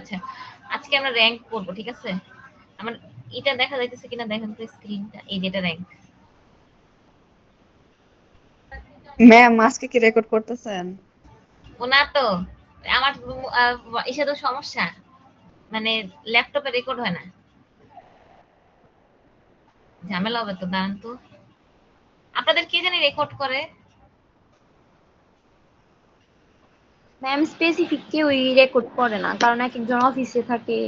আচ্ছা, আজকে আমরা র‍্যাঙ্ক করব, ঠিক আছে? আমার এটা দেখা যাইতেছে কিনা দেখেন তো স্ক্রিনটা, এই যেটা র‍্যাঙ্ক। ম্যাম আজকে কি রেকর্ড করতেছেন? ও না তো, আমার ইসে তো সমস্যা, মানে ল্যাপটপে রেকর্ড হয় না। ঝামেলা হবে তো, দাঁড়ান তো। আপনাদের কে জানি রেকর্ড করে? ম্যাম স্পেসিফিক কেউই রেকর্ড করে না, কারণ এক একজন অফিসে থাকে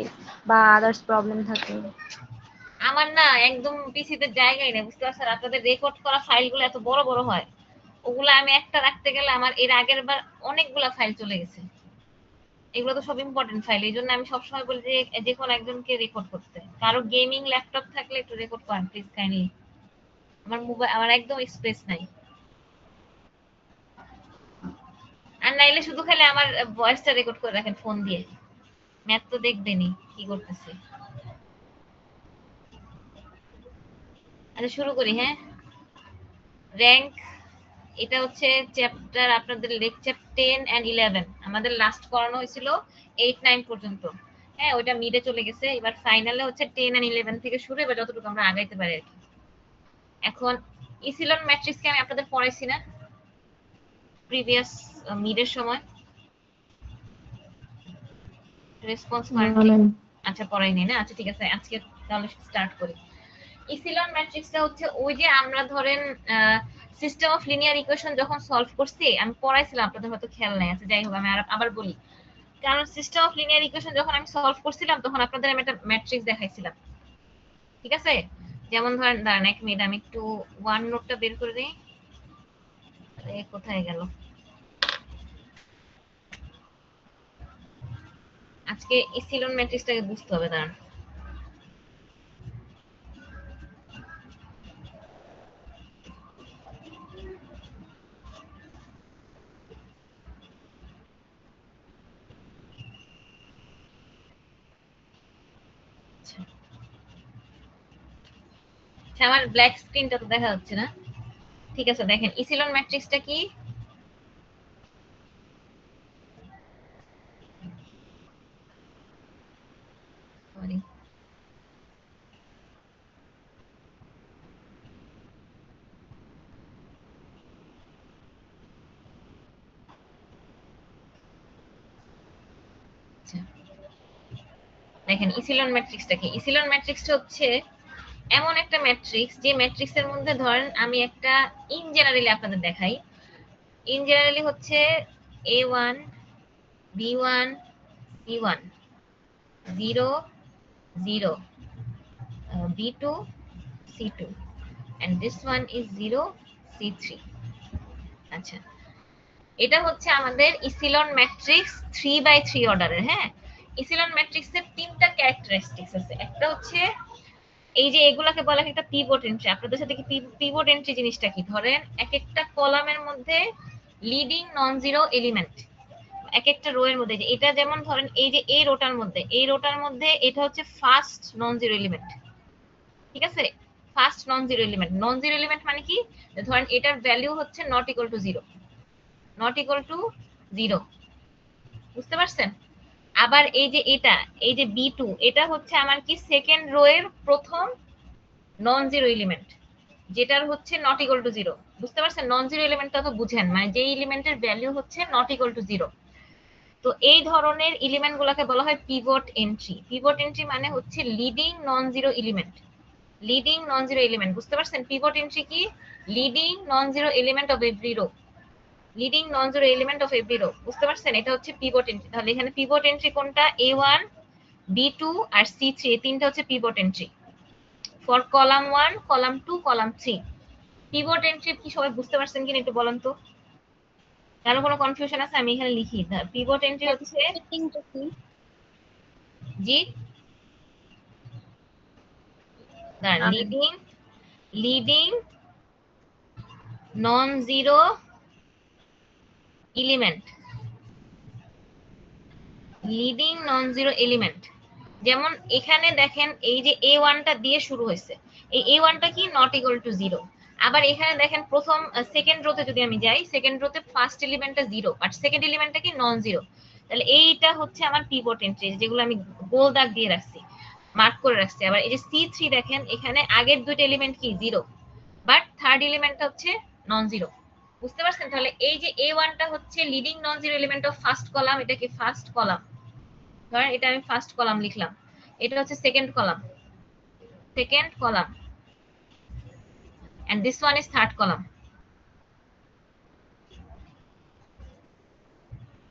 বা আদার্স প্রবলেম থাকে। আমার না একদম পিসিতে জায়গাই নেই, বুঝতে পারছেন? আপনাদের রেকর্ড করা ফাইলগুলো এত বড় বড় হয়, ওগুলো আমি একটা রাখতে গেলে আমার এর আগের বার অনেকগুলা ফাইল চলে গেছে। এগুলো তো সব ইম্পর্টেন্ট ফাইল, এই জন্য আমি সবসময় বলি যে যে কোনো একজনকে রেকর্ড করতে। কারো গেমিং ল্যাপটপ থাকলে একটু রেকর্ড করেন প্লিজ কাইন্ডলি। আমার মোবাইল, আমার একদম স্পেস নাই। আর নাইলে শুধু খালি আমার ভয়েসটা রেকর্ড করে রাখেন ফোন দিয়ে, ম্যাথ তো দেখবেনই কি করতেছে। আচ্ছা শুরু করি, হ্যাঁ। র‍্যাঙ্ক, এটা হচ্ছে চ্যাপ্টার আপনাদের লেকচার 10 এন্ড 11, আমাদের লাস্ট করানো হয়েছিল 8 9 পর্যন্ত। হ্যাঁ, ওইটা মিডে চলে গেছে, এবার ফাইনালে হচ্ছে 10 এন্ড 11 থেকে শুরু, এবার যতটুকু আমরা আগাইতে পারি আর কি। এখন ইসিলন ম্যাট্রিক্সকে আমি আপনাদের পড়াইছি না প্রিভিয়াস মিডের সময়? রেসপন্স করেন ঠিক? আচ্ছা পড়াইনি না, আচ্ছা ঠিক আছে, আজকে তাহলে স্টার্ট করি। ইসিলন ম্যাট্রিক্সটা হচ্ছে ওই যে আমরা ধরেন সিস্টেম অফ লিনিয়ার ইকুয়েশন যখন সলভ করছি, আমি পড়াইছিলাম, আপনাদের হয়তো খেয়াল নাই। আচ্ছা যাই হোক, আমি আবার বলি। কারণ সিস্টেম অফ লিনিয়ার ইকুয়েশন যখন আমি সলভ করছিলাম, তখন আপনাদের আমি একটা ম্যাট্রিক্স দেখাইছিলাম, ঠিক আছে? যেমন ধরেন, দাঁড়ান 1 মিনিট, আমি একটু ওয়ান নোটটা বের করে দিই। কোথায় গেল? আজকে ইসিলন ম্যাট্রিক্সটাকে বুঝতে হবে, দাঁড়ান। আচ্ছা, আমার ব্ল্যাক স্ক্রিনটা তো দেখা যাচ্ছে না। ঠিক আছে, দেখেন ইসিলন ম্যাট্রিক্সটা কি। সরি, দেখেন ইসিলন ম্যাট্রিক্সটা কি। ইসিলন ম্যাট্রিক্সটা হচ্ছে এমন একটা ম্যাট্রিক্স, যে ম্যাট্রিক্সের মধ্যে ধরেন আমি একটা ইন জেনারেলি আপনাদের দেখাই। ইন জেনারেলি হচ্ছে A1 B1 C1 0 0 B2 C2 and this one is 0 C3। আচ্ছা, এটা হচ্ছে আমাদের ইসিলন ম্যাট্রিক্স 3/3 অর্ডারের। হ্যাঁ, ইসিলন ম্যাট্রিক্সের তিনটা ক্যারেক্টারিস্টিক্স আছে। একটা হচ্ছে এই যে এগুলাকে বলা হয় একটা পিভট এন্ট্রি। আপনাদের সাথে কি পিভট এন্ট্রি জিনিসটা কি? ধরেন এক একটা কলামের মধ্যে লিডিং নন জিরো এলিমেন্ট, এক একটা রো এর মধ্যে, যে এটা যেমন ধরেন এই যে এই রোটার মধ্যে, এই রোটার মধ্যে এটা হচ্ছে ফার্স্ট নন জিরো এলিমেন্ট, ঠিক আছে? First non zero element. নন জিরো এলিমেন্ট মানে কি? ধরেন এটার ভ্যালু হচ্ছে not equal to zero, not equal to zero, বুঝতে পারছেন? আবার এই যে এটা, এই যে বি টু, এটা হচ্ছে আমার কি সেকেন্ড রো এর প্রথম নন জিরো এলিমেন্ট, যেটার হচ্ছে নট ইকুয়াল টু জিরো। বুঝতে পারছেন? নন জিরো এলিমেন্টটা তো বুঝেন, মানে যে এলিমেন্টের ভ্যালু হচ্ছে নট ইকুয়াল টু জিরো। তো এই ধরনের এলিমেন্ট গুলাকে বলা হয় পিভট এন্ট্রি। পিভট এন্ট্রি মানে হচ্ছে leading non zero element, leading non zero element. বুঝতে পারছেন? পিভট এন্ট্রি কি? Leading non zero element of every row, leading non zero element of every row. বুঝতে পারছেন? এটা হচ্ছে পিভট এন্ট্রি। তাহলে এখানে পিভট এন্ট্রি কোনটা? A1 B2 আর C3, এই তিনটা হচ্ছে pivot entry for column 1 column 2 column 3। Pivot entry কি সবাই বুঝতে পারছেন কিনা একটু বলেন তো? কারো কোনো কনফিউশন আছে? আমি এখানে লিখি, পিভট এন্ট্রি হচ্ছে, জি leading, leading non zero element, leading non zero element. যেমন এখানে দেখেন এই যে A1 টা দিয়ে শুরু হয়েছে, এই A1 টা কি? Not equal to zero. আবার এখানে দেখেন প্রথম সেকেন্ড রোতে যদি আমি যাই, সেকেন্ড রোতে ফার্স্ট এলিমেন্টটা জিরো, বাট সেকেন্ড এলিমেন্টটা কি? Non zero. তাহলে এইটা হচ্ছে আমার পিভট এন্ট্রি, যেগুলো আমি গোল দাগ দিয়ে রাখছি, মার্ক করে রাখছি। আবার এই যে C3 দেখেন, এখানে আগের দুটো এলিমেন্ট কি 0, বাট থার্ড এলিমেন্টটা হচ্ছে নন জিরো। বুঝতে পারছেন? তাহলে এই যে A1 টা হচ্ছে leading non zero element of first column, এটা কি ফার্স্ট কলাম, ধরেন এটা আমি ফার্স্ট কলাম লিখলাম, এটা হচ্ছে second column, and this one is third column।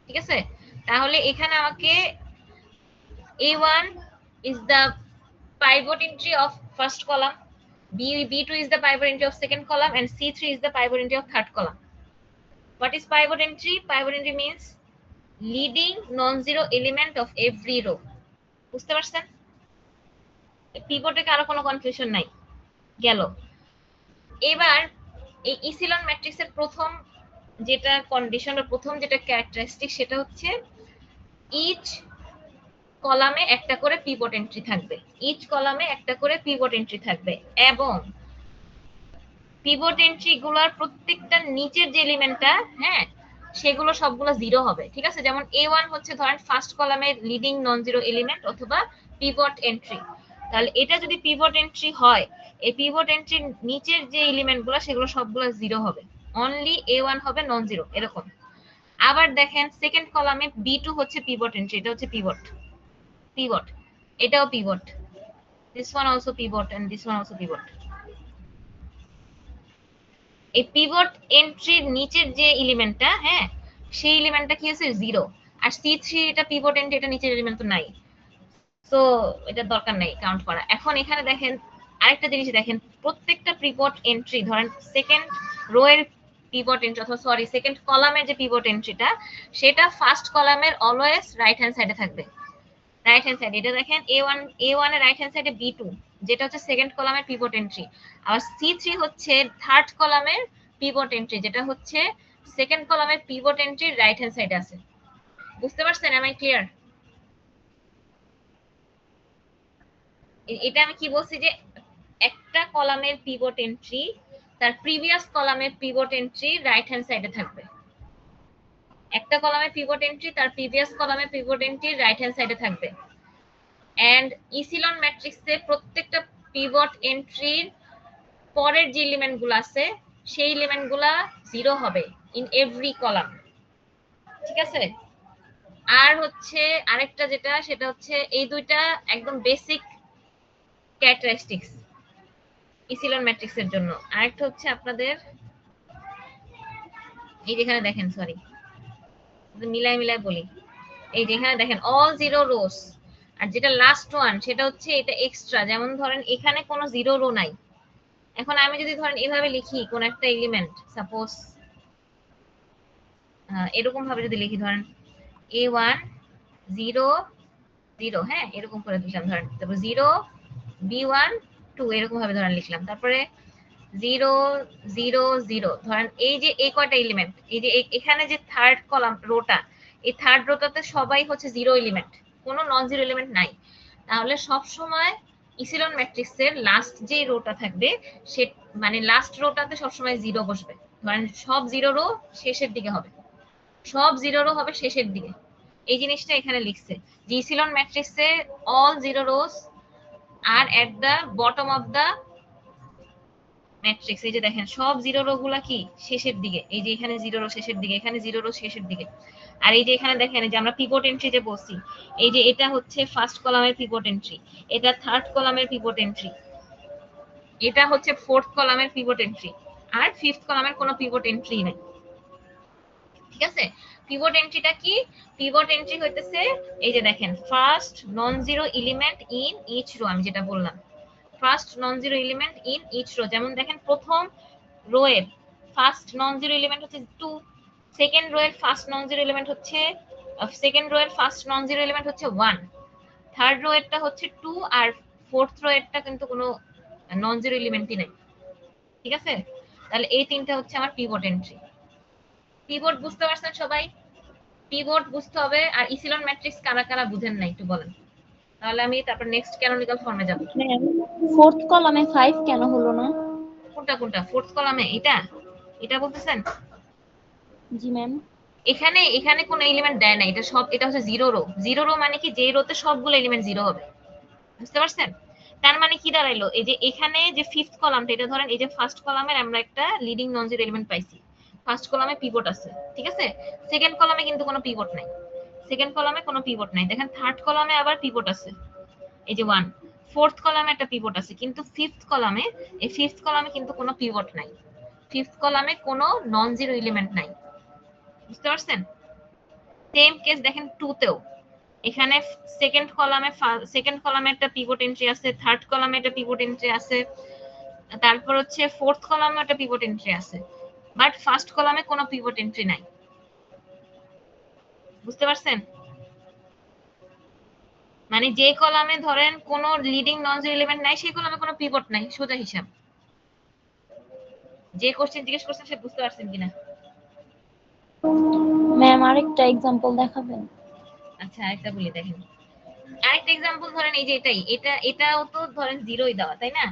ঠিক আছে? তাহলে এখানে আমাকে A1 is the pivot entry of first column, B2 is the pivot entry of second column, and C3 is the pivot entry of third column. What is pivot entry? Pivot entry means leading non-zero element of every row। বুঝতে পারছেন? পিভটে কারো কোনো confusion নাই? গেল। এবার এই ইসিলন ম্যাট্রিক্সের প্রথম যেটা কন্ডিশন বা প্রথম যেটা ক্যারেক্টারিস্টিক, সেটা হচ্ছে ইচ কলামে একটা করে পিভট এন্ট্রি থাকবে, ইচ কলামে একটা করে পিভট এন্ট্রি থাকবে, এবং পিভট এন্ট্রি গুলার প্রত্যেকটা নিচের যে এলিমেন্টটা, হ্যাঁ, সেগুলো সবগুলো 0 হবে। ঠিক আছে? যেমন A1 হচ্ছে ধরেন ফার্স্ট কলামের লিডিং নন জিরো এলিমেন্ট অথবা পিভট এন্ট্রি। তাহলে এটা যদি পিভট এন্ট্রি হয়, এই পিভট এন্ট্রির নিচের যে এলিমেন্টগুলো সেগুলো সবগুলো 0 হবে, অনলি A1 হবে নন জিরো, এরকম। আবার দেখেন সেকেন্ড কলামে B2 হচ্ছে পিভট এন্ট্রি, এটা হচ্ছে পিভট, এটাও pivot, this one also pivot and this one also pivot। এই পিভট এন্ট্রির নিচের যে এলিমেন্টটা, হ্যাঁ, সেই এলিমেন্টটা কি হচ্ছে 0, আর C3 এটা পিভট এন্ট্রি, এটা নিচের এলিমেন্ট তো নাই, সো এটা দরকার নাই কাউন্ট করা। এখন এখানে দেখেন আরেকটা জিনিস দেখেন, প্রত্যেকটা পিভট এন্ট্রি, ধরেন সেকেন্ড রো এর পিভট এন্ট্রি, অথবা সরি সেকেন্ড কলামের যে পিভট এন্ট্রিটা, সেটা ফার্স্ট কলামের অলওয়েজ রাইট হ্যান্ড সাইডে থাকবে, রাইট হ্যান্ড সাইড। এটা দেখেন A1 এর রাইট হ্যান্ড সাইডে B2, যেটা হচ্ছে সেকেন্ড কলামের পিভট এন্ট্রি, আর C3 হচ্ছে থার্ড কলামের পিভট এন্ট্রি, যেটা হচ্ছে সেকেন্ড কলামের পিভট এন্ট্রির রাইট হ্যান্ড সাইডে আছে। বুঝতে পারছেন? Am I clear? এটা আমি কি বলছি, যে একটা কলামের পিভট এন্ট্রি তার প্রিভিয়াস কলামের পিভট এন্ট্রি রাইট হ্যান্ড সাইডে থাকবে, একটা কলামের পিভট এন্ট্রি তার প্রিভিয়াস কলামের পিভট এন্ট্রি রাইট হ্যান্ড সাইডে থাকবে। এন্ড ইসিলন ম্যাট্রিক্সে প্রত্যেকটা পিভট এন্ট্রির পরের যে এলিমেন্ট গুলো আছে, সেই এলিমেন্ট গুলা 0 হবে ইন এভরি কলাম। ঠিক আছে? আর হচ্ছে আরেকটা যেটা, সেটা হচ্ছে এই দুইটা একদম বেসিক ক্যারেক্টারিস্টিক্স ইসিলন ম্যাট্রিক্সের জন্য। আরেকটা হচ্ছে আপনাদের এই যেখানে দেখেন, সরি মিলাই বলি, এই যেখানে দেখেন অল 0 রোস, আর যেটা লাস্ট ওয়ান সেটা হচ্ছে এটা এক্সট্রা। যেমন ধরেন এখানে কোনো 0 রো নাই, এখন আমি যদি ধরেন এভাবে লিখি কোন একটা এলিমেন্ট, সাপোজ এরকম ভাবে যদি লিখি, ধরেন A1 0 0, হ্যাঁ, এরকম করে দিলাম ধরেন, তারপর 0 B1 2, এরকম ভাবে ধরেন লিখলাম, তারপরে 0 0 0, ধরেন এই যে এই কয়টা এলিমেন্ট, এই যে এখানে যে থার্ড কলাম রোটা, এই থার্ড রোটাতে সবাই হচ্ছে 0 এলিমেন্ট, কোনো নন জিরো এলিমেন্ট নাই। তাহলে সব সময় ইসিলন ম্যাট্রিক্সের লাস্ট যে রোটা থাকবে, সে মানে লাস্ট রোটাতে সবসময় 0 বসবে। ধরেন সব 0 রো শেষের দিকে হবে, সব 0 রো হবে শেষের দিকে। এই জিনিসটা এখানে লিখছে যে ইসিলন ম্যাট্রিক্সে all 0 rows are at the bottom of the matrix. এই যে দেখেন সব 0 রো গুলা কি শেষের দিকে, এই যে এখানে 0 রো শেষের দিকে, এখানে 0 রো শেষের দিকে। আর এই যে এখানে দেখেন যে আমরা পিভট এন্ট্রি যে বলছি, এই যে এটা হচ্ছে ফার্স্ট কলামের পিভট এন্ট্রি, এটা থার্ড কলামের পিভট এন্ট্রি, এটা হচ্ছে ফোর্থ কলামের পিভট এন্ট্রি, আর ফিফথ কলামের কোনো পিভট এন্ট্রি নাই। ঠিক আছে? পিভট এন্ট্রিটা কি? পিভট এন্ট্রি হইতেছে এই যে দেখেন first non zero element in each row, আমি যেটা বললাম first non zero element in each row. যেমন দেখেন প্রথম রো এর ফার্স্ট নন জিরো এলিমেন্ট হচ্ছে 2, সেকেন্ড রো এর ফার্স্ট নন জিরো এলিমেন্ট হচ্ছে 1, থার্ড রো এরটা হচ্ছে 2, আর ফোর্থ রো এরটা কিন্তু কোনো নন জিরো এলিমেন্টই নাই। ঠিক আছে? তাহলে এই তিনটা হচ্ছে আমার পিভট এন্ট্রি। পিভট বুঝতে পারছেন সবাই? পিভট বুঝতে হবে। আর ইসিলন ম্যাট্রিক্স কারা কারা বুঝেন না একটু বলেন, তাহলে আমি তারপর নেক্সট ক্যানোনিকাল ফর্মে যাব। ম্যাম ফোর্থ কলামে 5 কেন হলো না? কোনটা ফোর্থ কলামে? এটা এটা বলতেছেন? জি ম্যাম। এখানে এখানে কোনো এলিমেন্ট দেয় না, এটা সব, এটা হচ্ছে জিরো রো। জিরো রো মানে কি, যে রোতে সবগুলো এলিমেন্ট জিরো হবে, বুঝতে পারছেন? তার মানে কি দাঁড়াইলো, এই যে এখানে যে ফিফথ কলামটা, এটা ধরেন এই যে ফার্স্ট কলামের আমরা একটা লিডিং নন জিরো এলিমেন্ট পাইছি, ফার্স্ট কলামে পিভট আছে, ঠিক আছে? সেকেন্ড কলামে কিন্তু কোনো পিভট নাই, সেকেন্ড কলামে কোনো পিভট নাই। দেখেন থার্ড কলামে আবার পিভট আছে, এই যে 1। ফোর্থ কলামে একটা পিভট আছে, কিন্তু ফিফথ কলামে, এই ফিফথ কলামে কিন্তু কোনো পিভট নাই, ফিফথ কলামে কোনো নন জিরো এলিমেন্ট নাই, বুঝতে পারছেন? সেম কেস দেখেন 2 তেও, এখানে সেকেন্ড কলামে একটা পিভট এন্ট্রি আছে, থার্ড কলামে একটা পিভট এন্ট্রি আছে, তারপর হচ্ছে ফোর্থ কলামে একটা পিভট এন্ট্রি আছে, বাট ফার্স্ট কলামে কোনো পিভট এন্ট্রি নাই, বুঝতে পারছেন? মানে যে কলামে ধরেন কোনো লিডিং নন জিরো এলিমেন্ট নাই, সেই কলামে কোনো পিভট নাই, সোজা হিসাব। যে কোশ্চেন জিজ্ঞেস করছেন সে বুঝতে পারছেন কিনা? ম্যাম আরেকটা এক্সাম্পল দেখাবেন? আচ্ছা আরেকটা বলি, দেখেন আরেকটা এক্সাম্পল ধরেন, এই যে এটাই, এটাও তো ধরেন জিরোই দেওয়া, তাই না?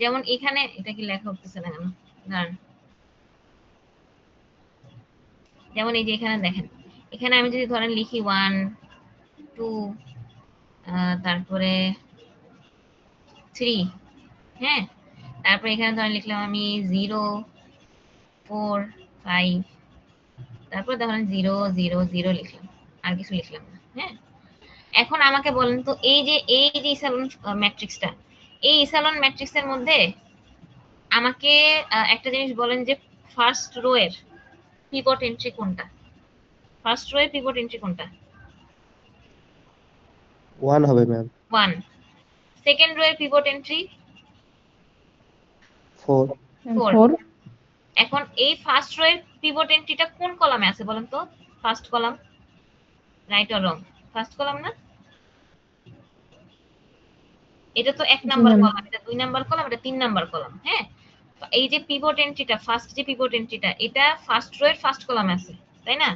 যেমন এখানে, এটা কি লেখা হচ্ছে না কেন, দাঁড়ান। যেমন এই যে এখানে দেখেন, এখানে আমি যদি ধরেন লিখি 1 2, তারপরে 3, হ্যাঁ, তারপর এখানে ধরেন লিখলাম আমি 0 4 5, তারপর ধরেন 0 0 0 লিখলাম, আর কিছু লিখলাম না, হ্যাঁ। এখন আমাকে বলেন তো, এই যে ইসালন ম্যাট্রিক্সটা, এই ইসালন ম্যাট্রিক্সের মধ্যে আমাকে একটা জিনিস বলেন যে ফার্স্ট রো এর পিভট এন্ট্রি কোনটা? ফার্স্ট রো এর পিভট এন্ট্রি কোনটা? 1 হবে ম্যাম। 1। সেকেন্ড রো এর পিভট এন্ট্রি 4 4। 4। এখন এই ফার্স্ট রো এর পিভট এন্ট্রিটা কোন কলামে আছে বলেন তো? First column, right or wrong? First column না? এটা তো 1 জি নাম্বার ম্যাম। কলাম, এটা 2 নাম্বার কলাম, এটা 3 নাম্বার কলাম, হ্যাঁ। এই যে পিভট এন্ট্রিটা, ফার্স্ট যে পিভট এন্ট্রিটা, এটা ফার্স্ট রো এর ফার্স্ট কলামে আছে, তাই না?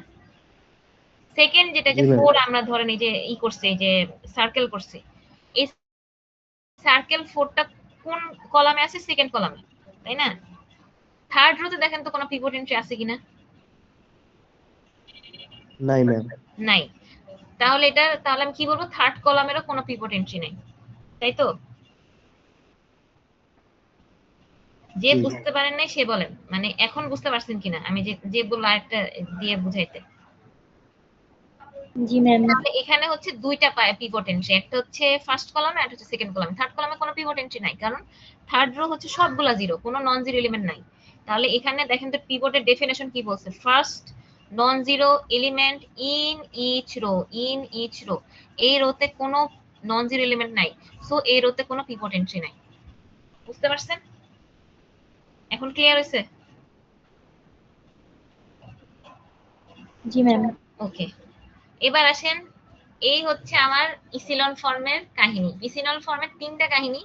সেকেন্ড যেটা জি যে ম্যাম। 4 আমরা ধরেন এই যে করছে, এই যে সার্কেল করছে, এই সার্কেল 4টা কোন কলামে আছে? সেকেন্ড কলামে, তাই না? থার্ড রোতে দেখেন তো কোনো পিভট এন্ট্রি আছে কিনা? নাই ম্যাম। নাই। তাহলে আমি কি বলবো, থার্ড কলামেরও কোনো পিভট এন্ট্রি নাই, তাই তো? যে জি বুঝতে পারেন নাই সে বলেন, মানে এখন বুঝতে পারছেন কিনা আমি যে বললো আরেকটা দিয়ে বুঝাইতে? জি ম্যাম। তাহলে এখানে হচ্ছে দুইটা পিভট এন্ট্রি, একটা হচ্ছে ফার্স্ট কলামে, একটা হচ্ছে সেকেন্ড কলামে। থার্ড কলামে কোনো পিভট এন্ট্রি নাই, কারণ থার্ড রো হচ্ছে সবগুলা জিরো, কোনো নন জিরো এলিমেন্ট নাই। তাহলে এখানে দেখেন তো পিভটের ডেফিনেশন কি বলছে, first non zero element in each row, in each row. এই রোতে কোনো নন জিরো এলিমেন্ট নাই, সো এই রোতে কোনো পিভট এন্ট্রি নাই, বুঝতে পারছেন? এখন ক্লিয়ার হয়েছে? জি ম্যাম। ওকে, এবার আসেন, এই হচ্ছে আমার ইসিলন ফর্মের কাহিনী। ইসিলন ফর্মের তিনটা কাহিনী।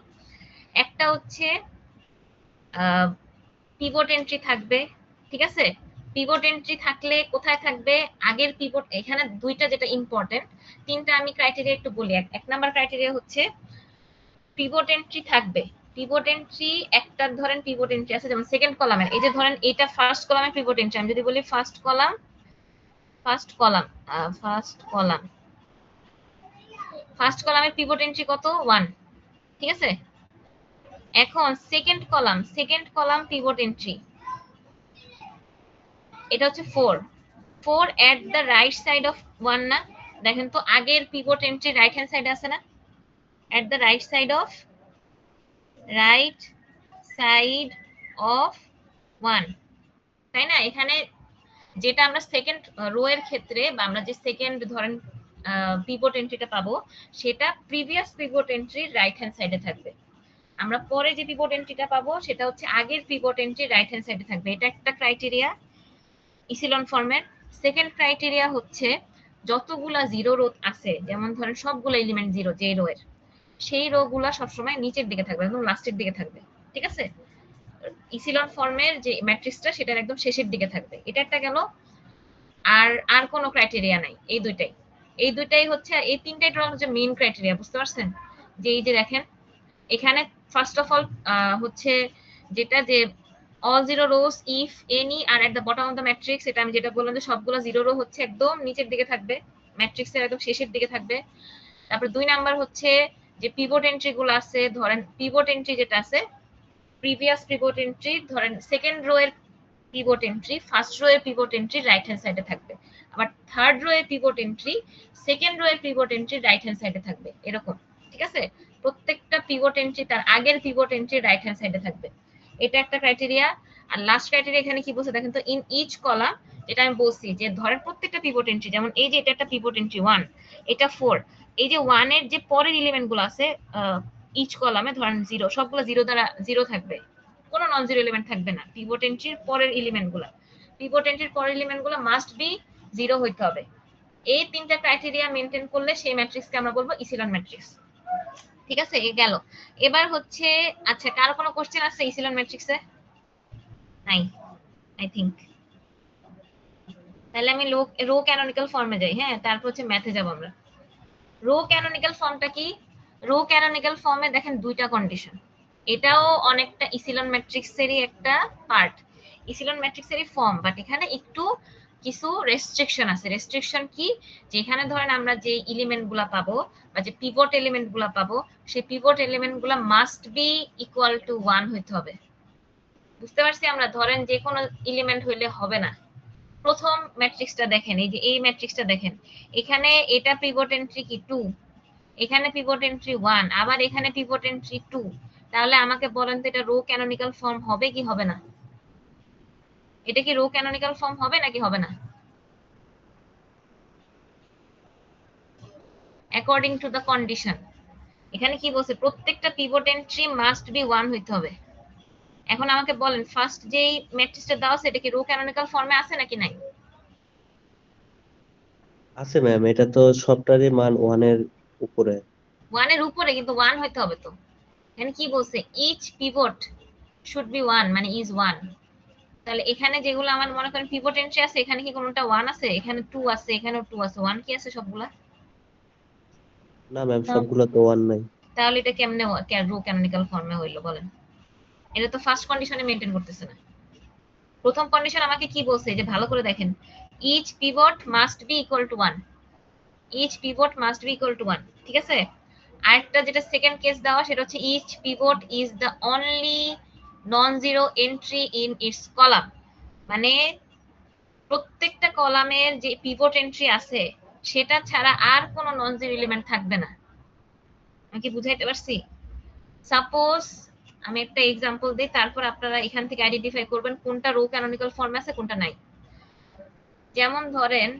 একটা হচ্ছে পিভট এন্ট্রি থাকবে, ঠিক আছে? পিভট এন্ট্রি থাকলে কোথায় থাকবে? আগের পিভট, এখানে দুইটা যেটা ইম্পর্টেন্ট, তিনটা আমি ক্রাইটেরিয়া একটু বলি। এক নাম্বার ক্রাইটেরিয়া হচ্ছে পিভট এন্ট্রি থাকবে। পিভট এন্ট্রি একটা ধরেন পিভট এন্ট্রি আছে, যেমন সেকেন্ড কলামের, এই যে ধরেন এটা ফার্স্ট কলামের পিভট এন্ট্রি, আমি যদি বলি first column, first column, first column, first কলামের পিভট এন্ট্রি কত? 1, ঠিক আছে? এখন সেকেন্ড কলাম পিভট এন্ট্রি, এটা হচ্ছে 4। 4 at the right side of 1 না? দেখেন তো আগের পিভট এন্ট্রি রাইট হ্যান্ড সাইডে আছে না? At the right side of 1, তাই না? এখানে যেটা আমরা সেকেন্ড রো এর ক্ষেত্রে, বা আমরা যে সেকেন্ড ধরেন পিভট এন্ট্রিটা পাবো, সেটা প্রিভিয়াস পিভট এন্ট্রির রাইট হ্যান্ড সাইডে থাকবে। আমরা পরে যে পিভট এন্ট্রিটা পাবো সেটা হচ্ছে আগের পিভট এন্ট্রি রাইট হ্যান্ড সাইডে থাকবে। এটা একটা ক্রাইটেরিয়া ইসিলন ফর্মের। সেকেন্ড ক্রাইটেরিয়া হচ্ছে যতগুলা জিরো রো আছে, যেমন ধরেন সবগুলো এলিমেন্ট জিরো যে রো এর, সেই রো গুলা সবসময় নিচের দিকে থাকবে, একদম লাস্টের দিকে থাকবে, ঠিক আছে? ইসিলন ফর্মের যে ম্যাট্রিক্সটা সেটার একদম শেষের দিকে থাকবে, এটা একটা গেল। আর আর কোনো ক্রাইটেরিয়া নাই, এই দুইটাই হচ্ছে, এই তিনটাই হচ্ছে মেইন ক্রাইটেরিয়া, বুঝতে পারছেন? যে এই যে দেখেন এখানে ফার্স্ট অফ অল হচ্ছে যেটা, যে all zero rows if any are at the bottom of the matrix, এটা আমি যেটা বললাম যে সবগুলো জিরো রো হচ্ছে একদম নিচের দিকে থাকবে, ম্যাট্রিক্সের একদম শেষের দিকে থাকবে। তারপর 2 নাম্বার হচ্ছে যে পিভট এন্ট্রি গুলো আছে, ধরেন পিভট এন্ট্রি যেটা আছে প্রিভিয়াস পিভট এন্ট্রি, ধরেন সেকেন্ড রো এর পিভট এন্ট্রি ফার্স্ট রো এর পিভট এন্ট্রি রাইট হ্যান্ড সাইডে থাকবে, আবার থার্ড রো এর পিভট এন্ট্রি সেকেন্ড রো এর পিভট এন্ট্রি রাইট হ্যান্ড সাইডে থাকবে, এরকম। ঠিক আছে, প্রত্যেকটা পিভট এন্ট্রি তার আগের পিভট এন্ট্রি রাইট হ্যান্ড সাইডে থাকবে, এটা একটা ক্রাইটেরিয়া। আর লাস্ট ক্রাইটেরিয়া এখানে কি বলছে দেখেন তো, ইন ইচ কলাম, যেটা আমি বলছি যে ধরেন প্রত্যেকটা পিভট এন্ট্রি, যেমন এই যে এটা একটা পিভট এন্ট্রি 1, এটা 4, এই যে 1 এর যে পরের এলিমেন্ট গুলো আছে ইচ কলামে ধরেন 0, সবগুলো 0 দ্বারা 0 থাকবে, কোনো নন জিরো এলিমেন্ট থাকবে না। পিভট এন্ট্রির পরের এলিমেন্টগুলো, পিভট এন্ট্রির পরের এলিমেন্টগুলো মাস্ট বি 0 হইতে হবে। এই তিনটা ক্রাইটেরিয়া মেইনটেইন করলে সেই ম্যাট্রিক্সকে আমরা বলবো ইসিলন ম্যাট্রিক্স। ঠিক আছে, এই গেল। এবার হচ্ছে আচ্ছা, কারো কোনো কোশ্চেন আছে ইসিলন ম্যাট্রিক্সে? নাই আই থিংক। তাহলে আমি রো ক্যানোনিক্যাল ফর্মে যাই। হ্যাঁ, তারপর হচ্ছে ম্যাথে যাব আমরা। রো ক্যানোনিক্যাল ফর্মটা কি? রো ক্যানোনিক্যাল ফর্মে দেখেন দুইটা কন্ডিশন, এটাও অনেকটা ইসিলন ম্যাট্রিক্সেরই একটা পার্ট, ইসিলন ম্যাট্রিক্সেরই ফর্ম, বাট এখানে একটু কিছু রেস্ট্রিকশন আছে। রেস্ট্রিকশন কি? যেখানে ধরেন আমরা যে এলিমেন্ট গুলা পাবো বা যে পিভট এলিমেন্ট গুলা পাবো, সেই পিভট এলিমেন্ট গুলা মাস্ট বি ইকুয়াল টু 1 হইতে হবে। বুঝতে পারছি আমরা? ধরেন যে কোনো এলিমেন্ট হইলে হবে না। প্রথম ম্যাট্রিক্সটা দেখেন, এই যে এই ম্যাট্রিক্সটা দেখেন, এখানে এটা পিভট এন্ট্রি কি 2, এখানে পিভট এন্ট্রি 1, আবার এখানে পিভট এন্ট্রি 2, তাহলে আমাকে বলেন তো এটা রো ক্যানোনিক্যাল ফর্ম হবে কি হবে না? এটা কি রো ক্যানোনিক্যাল ফর্ম হবে নাকি হবে না? অ্যাকর্ডিং টু দ্য কন্ডিশন, এখানে কি বলছে, প্রত্যেকটা পিভট এন্ট্রি মাস্ট বি 1 হইতে হবে। এখন আমাকে বলেন ফার্স্ট যেই ম্যাট্রিক্সটা দাও সেটা কি রো ক্যানোনিক্যাল ফর্মে আছে নাকি নাই? আছে ম্যাম, এটা তো সবটারই মান 1 এর উপরে। 1 এর উপরে, কিন্তু 1 হইতে হবে তো। এখানে কি বলছে, ইচ পিভট শুড বি 1, মানে ইজ 1। তাহলে এখানে যেগুলো আমার মনে করেন পিভট এন্ট্রি আছে, এখানে কি কোনোটা 1 আছে? এখানে 2 আছে, এখানেও 2 আছে, 1 কি আছে সবগুলা? না ম্যাম, সবগুলো তো 1 নাই। তাহলে এটা কেমনে রো ক্যানোনিক্যাল ফর্মে হইলো বলেন? এটা তো ফার্স্ট কন্ডিশনে মেইনটেইন করতেছে না। প্রথম কন্ডিশন আমাকে কি বলছে, যে ভালো করে দেখেন, each pivot must be equal to 1, each pivot must be equal to 1। ঠিক আছে, আরেকটা যেটা সেকেন্ড কেস দেওয়া সেটা হচ্ছে each pivot is the only non zero entry in its column, মানে প্রত্যেকটা কলামের যে পিভট এন্ট্রি আছে সেটা ছাড়া আর কোনো নন জিরো এলিমেন্ট থাকবে না। আমি কি বুঝাইতে পারছি? সাপোজ আমি একটা এক্সাম্পল দিই, তারপর আপনারা এখান থেকে আইডেন্টিফাই করবেন কোনটা রো ক্যানোনিক্যাল ফর্মে আছে কোনটা নাই। যেমন ধরেন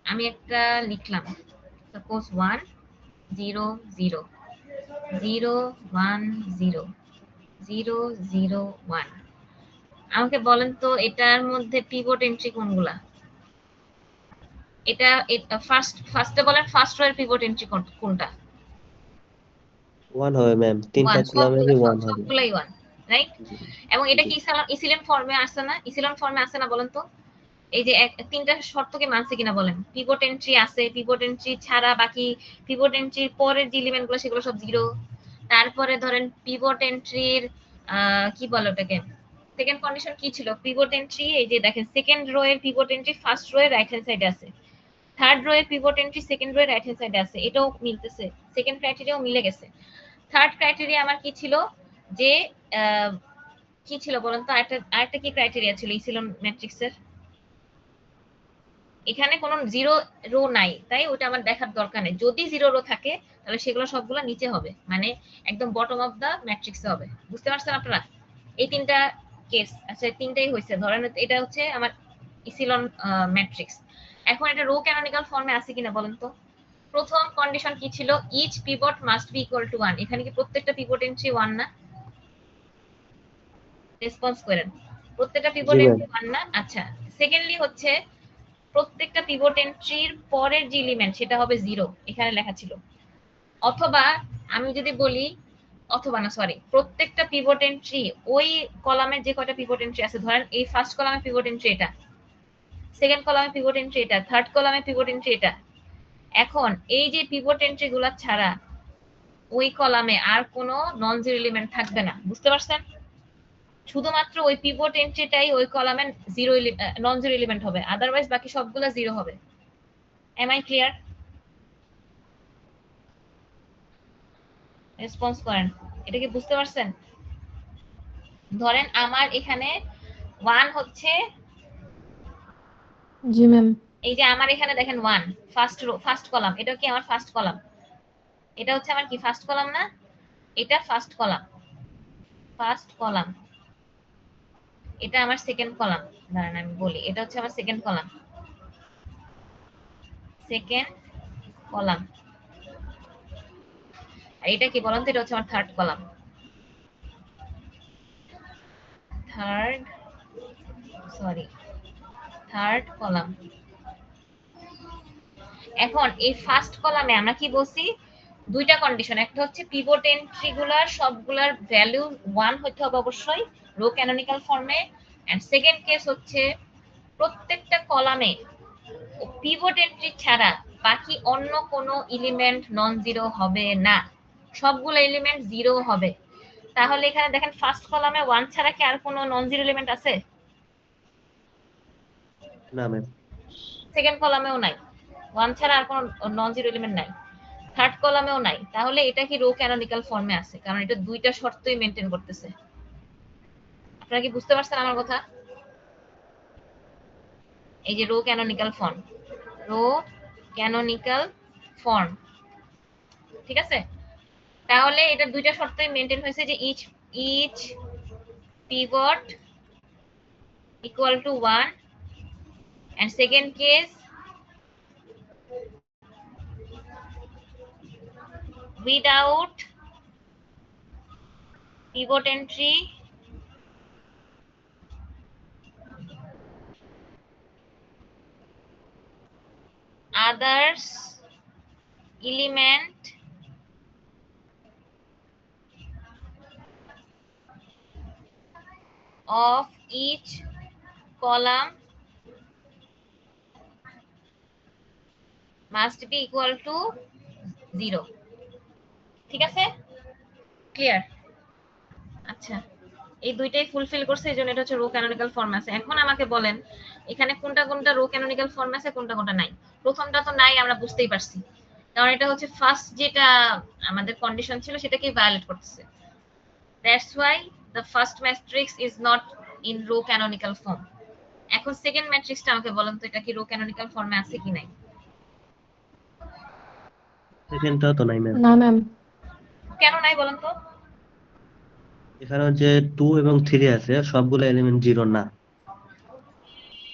আমি একটা লিখলাম, সাপোজ 1 0 0 0 1 0 0 0 1। আমাকে বলেন তো এটার মধ্যে পিভট এন্ট্রি কোনগুলা? এটা ফার্স্টে বলেন ফার্স্ট রো এর পিভট এন্ট্রি কোনটা? 1 হবে ম্যাম, তিনটা 1, কলামেরই 1 হবে। সবগুলাই 1, রাইট? জি এবং এটা জি কি ইসিলেন ফর্মে আসছে না? ইসিলেন ফর্মে আছে না বলেন তো? এই যে তিনটা শর্তকে মানছে কিনা বলেন? পিভট এন্ট্রি আছে, পিভট এন্ট্রি ছাড়া বাকি পিভট এন্ট্রির পরের যে এলিমেন্ট গুলো সেগুলো সব 0। তারপরে ধরেন পিভট এন্ট্রির কি বলে ওটাকে, সেকেন্ড কন্ডিশন কি ছিল, পিভট এন্ট্রি এই যে দেখেন সেকেন্ড রো এর পিভট এন্ট্রি ফার্স্ট রো এর রাইট হ্যান্ড সাইডে আছে, থার্ড রো এর পিভট এন্ট্রি সেকেন্ড রো এর রাইট হ্যান্ড সাইডে আছে, এটাও মিলতেছে, সেকেন্ড ক্রাইটেরিয়াও মিলে গেছে। থার্ড ক্রাইটেরিয়া আমার কি ছিল, যে কি ছিল বলেন তো, আরেকটা কি ক্রাইটেরিয়া ছিল ইসিলন ম্যাট্রিক্সের? এখানে কোনো জিরো রো নাই, তাই ওটা আমার দেখার দরকার নেই। যদি জিরো রো থাকে তাহলে সেগুলো সবগুলো নিচে হবে, মানে একদম বটম অফ দা ম্যাট্রিক্সে হবে। বুঝতে পারছেন আপনারা? এই তিনটা কেস, আচ্ছা তিনটাই হয়েছে। ধরেন এটা হচ্ছে আমার ইসিলন ম্যাট্রিক্স। এখন এটা রো ক্যানোনিক্যাল ফর্মে আছে কিনা বলেন তো? প্রথম কন্ডিশন কি ছিল, each pivot must be equal to 1। এখানে কি প্রত্যেকটা পিভট এন্ট্রি 1 না? রেসপন্স করেন, প্রত্যেকটা পিভট জি ম্যাম। এন্ট্রি 1 না? আচ্ছা, সেকেন্ডলি হচ্ছে প্রত্যেকটা পিভট এন্ট্রির পরের যে এলিমেন্ট সেটা হবে 0, এখানে লেখা ছিল। অথবা আমি যদি বলি, অথবা না সরি, প্রত্যেকটা পিভট এন্ট্রি ওই কলামের যে কয়টা পিভট এন্ট্রি আছে, ধরেন এই ফার্স্ট কলামে পিভট এন্ট্রি এটা, সেকেন্ড কলামে পিভট এন্ট্রি এটা, থার্ড কলামে পিভট এন্ট্রি এটা। এখন এই যে পিভট এন্ট্রি গুলা ছাড়া ওই কলামে আর কোনো নন জিরো এলিমেন্ট থাকবে না। বুঝতে পারছেন? শুধুমাত্র ওই পিভট এন্ট্রিটাই ওই কলামে নন জিরো এলিমেন্ট হবে, আদারওয়াইজ বাকি সবগুলো জিরো হবে। M I clear? রেসপন্স করেন, এটা কি বুঝতে পারছেন? ধরেন আমার এখানে 1 হচ্ছে, জি ম্যাম। এই যে আমার এখানে দেখেন 1 ফার্স্ট কলাম, এটা কি আমার ফার্স্ট কলাম? এটা হচ্ছে আমার কি ফার্স্ট কলাম না? এটা ফার্স্ট কলাম, এটা আমার সেকেন্ড কলাম। দাঁড়ান আমি বলি, এটা হচ্ছে আমার সেকেন্ড কলাম, আর এটা কি বলেন তো? এটা হচ্ছে আমার থার্ড কলাম, থার্ড কলাম। এখন এই ফার্স্ট কলামে আমরা কি বলছি? দুইটা কন্ডিশন, একটা হচ্ছে পিভট এন্ট্রি গুলার সবগুলার ভ্যালু 1 হইতে হবে অবশ্যই রো ক্যানোনিক্যাল ফর্মে, এন্ড সেকেন্ড কেস হচ্ছে প্রত্যেকটা কলামে পিভট এন্ট্রি ছাড়া বাকি অন্য কোনো এলিমেন্ট নন জিরো হবে না, সবগুলো এলিমেন্ট জিরো হবে। তাহলে এখানে দেখেন ফার্স্ট কলামে 1 ছাড়া কি আর কোনো নন জিরো এলিমেন্ট আছে? না ম্যাম। সেকেন্ড কলামেও নাই, 1 ছাড়া আর কোনো নন জিরো এলিমেন্ট নাই, থার্ড কলামেও নাই। তাহলে এটা কি রো ক্যানোনিক্যাল ফর্মে আছে, কারণ এটা দুইটা শর্তই মেনটেন করতেছে। আপনারা কি বুঝতে পারছেন আমার কথা? এই যে রো ক্যানোনিক্যাল ফর্ম, ঠিক আছে? তাহলে এটা দুইটা শর্তই মেনটেন হয়েছে, যে each pivot equal to 1, and second case without pivot entry others element of each column must be equal to 0। ঠিক আছে? ক্লিয়ার? আচ্ছা, এই দুইটাই ফুলফিল করছে, এই জন্য এটা হচ্ছে রো ক্যানোনিক্যাল ফর্ম আছে। এখন আমাকে বলেন এখানে কোনটা কোনটা রো ক্যানোনিক্যাল ফর্ম আছে, কোনটা কোনটা নাই। প্রথমটা তো নাই, আমরা বুঝতেই পারছি, কারণ এটা হচ্ছে ফার্স্ট যেটা আমাদের কন্ডিশন ছিল সেটাকে ভায়োলেট করতেছে। That's why the first matrix is not in row canonical form. এখন সেকেন্ড ম্যাট্রিক্সটা আমাকে বলেন তো, এটা কি রো ক্যানোনিক্যাল ফর্মে আছে কি নাই? সেকেন্ডটা তো নাই ম্যাম। না ম্যাম। কেন নাই বলেন তো? এখানে যে 2 এবং 3 আছে সবগুলো এলিমেন্ট জিরো না।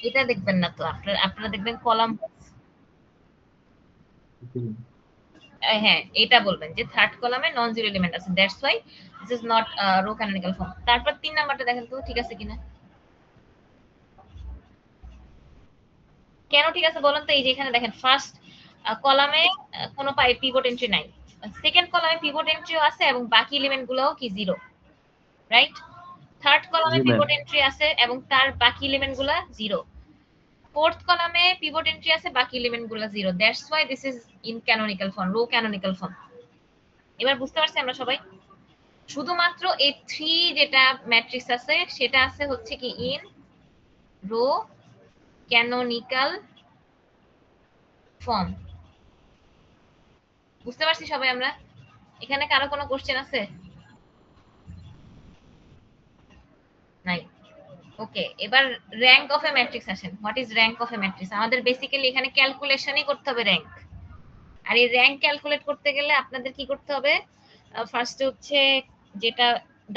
এটা দেখবেন না তো, আপনারা দেখবেন কলাম, হ্যাঁ এটা বলবেন যে থার্ড কলামে নন জিরো এলিমেন্ট আছে, that's why this is not row canonical form. তারপর 3 নাম্বারটা দেখেন তো ঠিক আছে কিনা। কেন ঠিক আছে বলেন তো? এই যে এখানে দেখেন ফার্স্ট কলামে কোনো পিভট এন্ট্রি নাই, সেকেন্ড কলামে পিভট এন্ট্রিও আছে এবং বাকি এলিমেন্ট গুলোও কি জিরো, রাইট? থার্ড কলামে জি ম্যাম। পিভট এন্ট্রি আছে এবং তার বাকি এলিমেন্ট গুলা জিরো, ফোর্থ কলামে পিভট এন্ট্রি আছে, বাকি এলিমেন্ট গুলা zero, that's why this is in canonical form, row canonical form. এবার বুঝতে পারছি আমরা সবাই? শুধুমাত্র এই 3 যেটা ম্যাট্রিক্স আছে সেটা আছে হচ্ছে কি ইন রো ক্যানোনিক্যাল ফর্ম। বুঝতে পারছি সবাই আমরা? এখানে কারো কোনো কোশ্চেন আছে? নাই? ওকে, এবার র্যাঙ্ক অফ এ ম্যাট্রিক্স আসেন। What is rank of a matrix? আমাদের বেসিক্যালি এখানে ক্যালকুলেশনই করতে হবে র্যাঙ্ক। আর এই র্যাঙ্ক ক্যালকুলেট করতে গেলে আপনাদের কি করতে হবে? ফার্স্টে হচ্ছে যেটা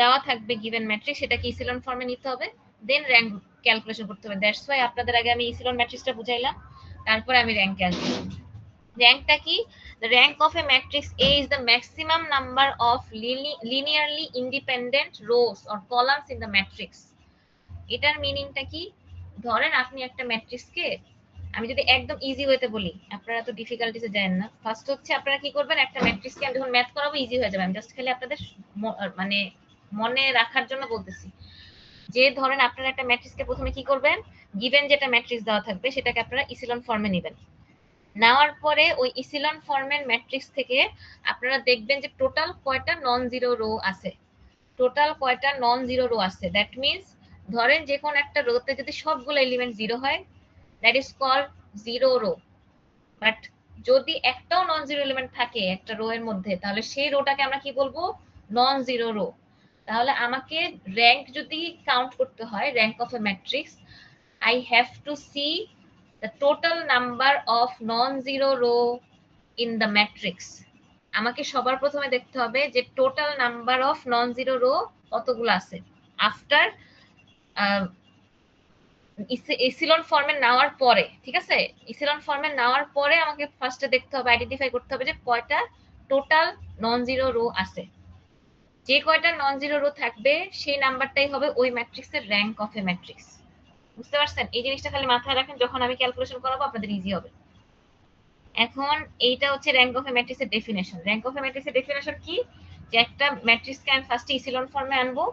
দেওয়া থাকবে গিভেন ম্যাট্রিক্স সেটাকে ইসিলন ফর্মে নিতে হবে, দেন র্যাঙ্ক ক্যালকুলেশন করতে হবে। দ্যাটস ওয়াই আপনাদের আগে আমি ইসিলন ম্যাট্রিক্সটা বুঝাইলাম, তারপরে আমি র্যাঙ্ক ক্যালকুলেট। র্যাঙ্কটা কি? The rank of a matrix A is the maximum number of linearly independent rows or columns in the matrix. এটার মিনিংটা কি? ধরেন আপনি একটা ম্যাট্রিক্সকে, আমি যদি একদম ইজি ওয়েতে বলি, আপনারা তো ডিফিকাল্টিসে যাবেন না। ফার্স্ট হচ্ছে আপনারা কি করবেন, একটা ম্যাট্রিক্সকে আমি যখন ম্যাথ করাবো ইজি হয়ে যাবে, আমি জাস্ট খালি আপনাদের মানে মনে রাখার জন্য বলতেছি। যে ধরেন আপনারা একটা ম্যাট্রিক্সকে প্রথমে কি করবেন, গিভেন যেটা ম্যাট্রিক্স দেওয়া থাকবে সেটাকে আপনারা ইসিলন ফর্মে নেবেন। নেওয়ার পরে ওই ইসিলন ফর্মের ম্যাট্রিক্স থেকে আপনারা দেখবেন যে টোটাল কয়টা নন জিরো রো আছে। টোটাল কয়টা নন জিরো রো আছে। দ্যাট মিনস ধরেন যে কোন একটা রোতে যদি সবগুলো এলিমেন্ট জিরো হয়, that is called zero row. But যদি একটাও নন জিরো এলিমেন্ট থাকে একটা রো এর মধ্যে, তাহলে সেই রোটাকে আমরা কি বলবো? Non zero row. তাহলে আমাকে র্যাঙ্ক যদি কাউন্ট করতে হয়, rank of a matrix, I have to see the total number of non-zero row in the matrix. আমাকে সবার প্রথমে দেখতে হবে যে total number of non zero row কতগুলো আছে। আফটার ইসিলন ফর্মে নেওয়ার পরে, ঠিক আছে, ইসিলন ফর্মে নেওয়ার পরে আমাকে ফার্স্টে দেখতে হবে, আইডেন্টিফাই করতে হবে যে কয়টা টোটাল নন জিরো রো আছে। যে কয়টা নন জিরো রো থাকবে সেই নাম্বারটাই হবে ওই ম্যাট্রিক্সের র্যাঙ্ক অফ এ ম্যাট্রিক্স। বুঝতে পারছেন? এই জিনিসটা খালি মাথায় রাখেন, যখন আমি ক্যালকুলেশন করাবো আপনাদের ইজি হবে। এখন এইটা হচ্ছে র্যাঙ্ক অফ এ ম্যাট্রিক্সের ডেফিনেশন। র্যাঙ্ক অফ এ ম্যাট্রিক্সের ডেফিনেশন কি? যে একটা ম্যাট্রিক্সকে আমি ফার্স্টে ইসিলন ফর্মে আনবো,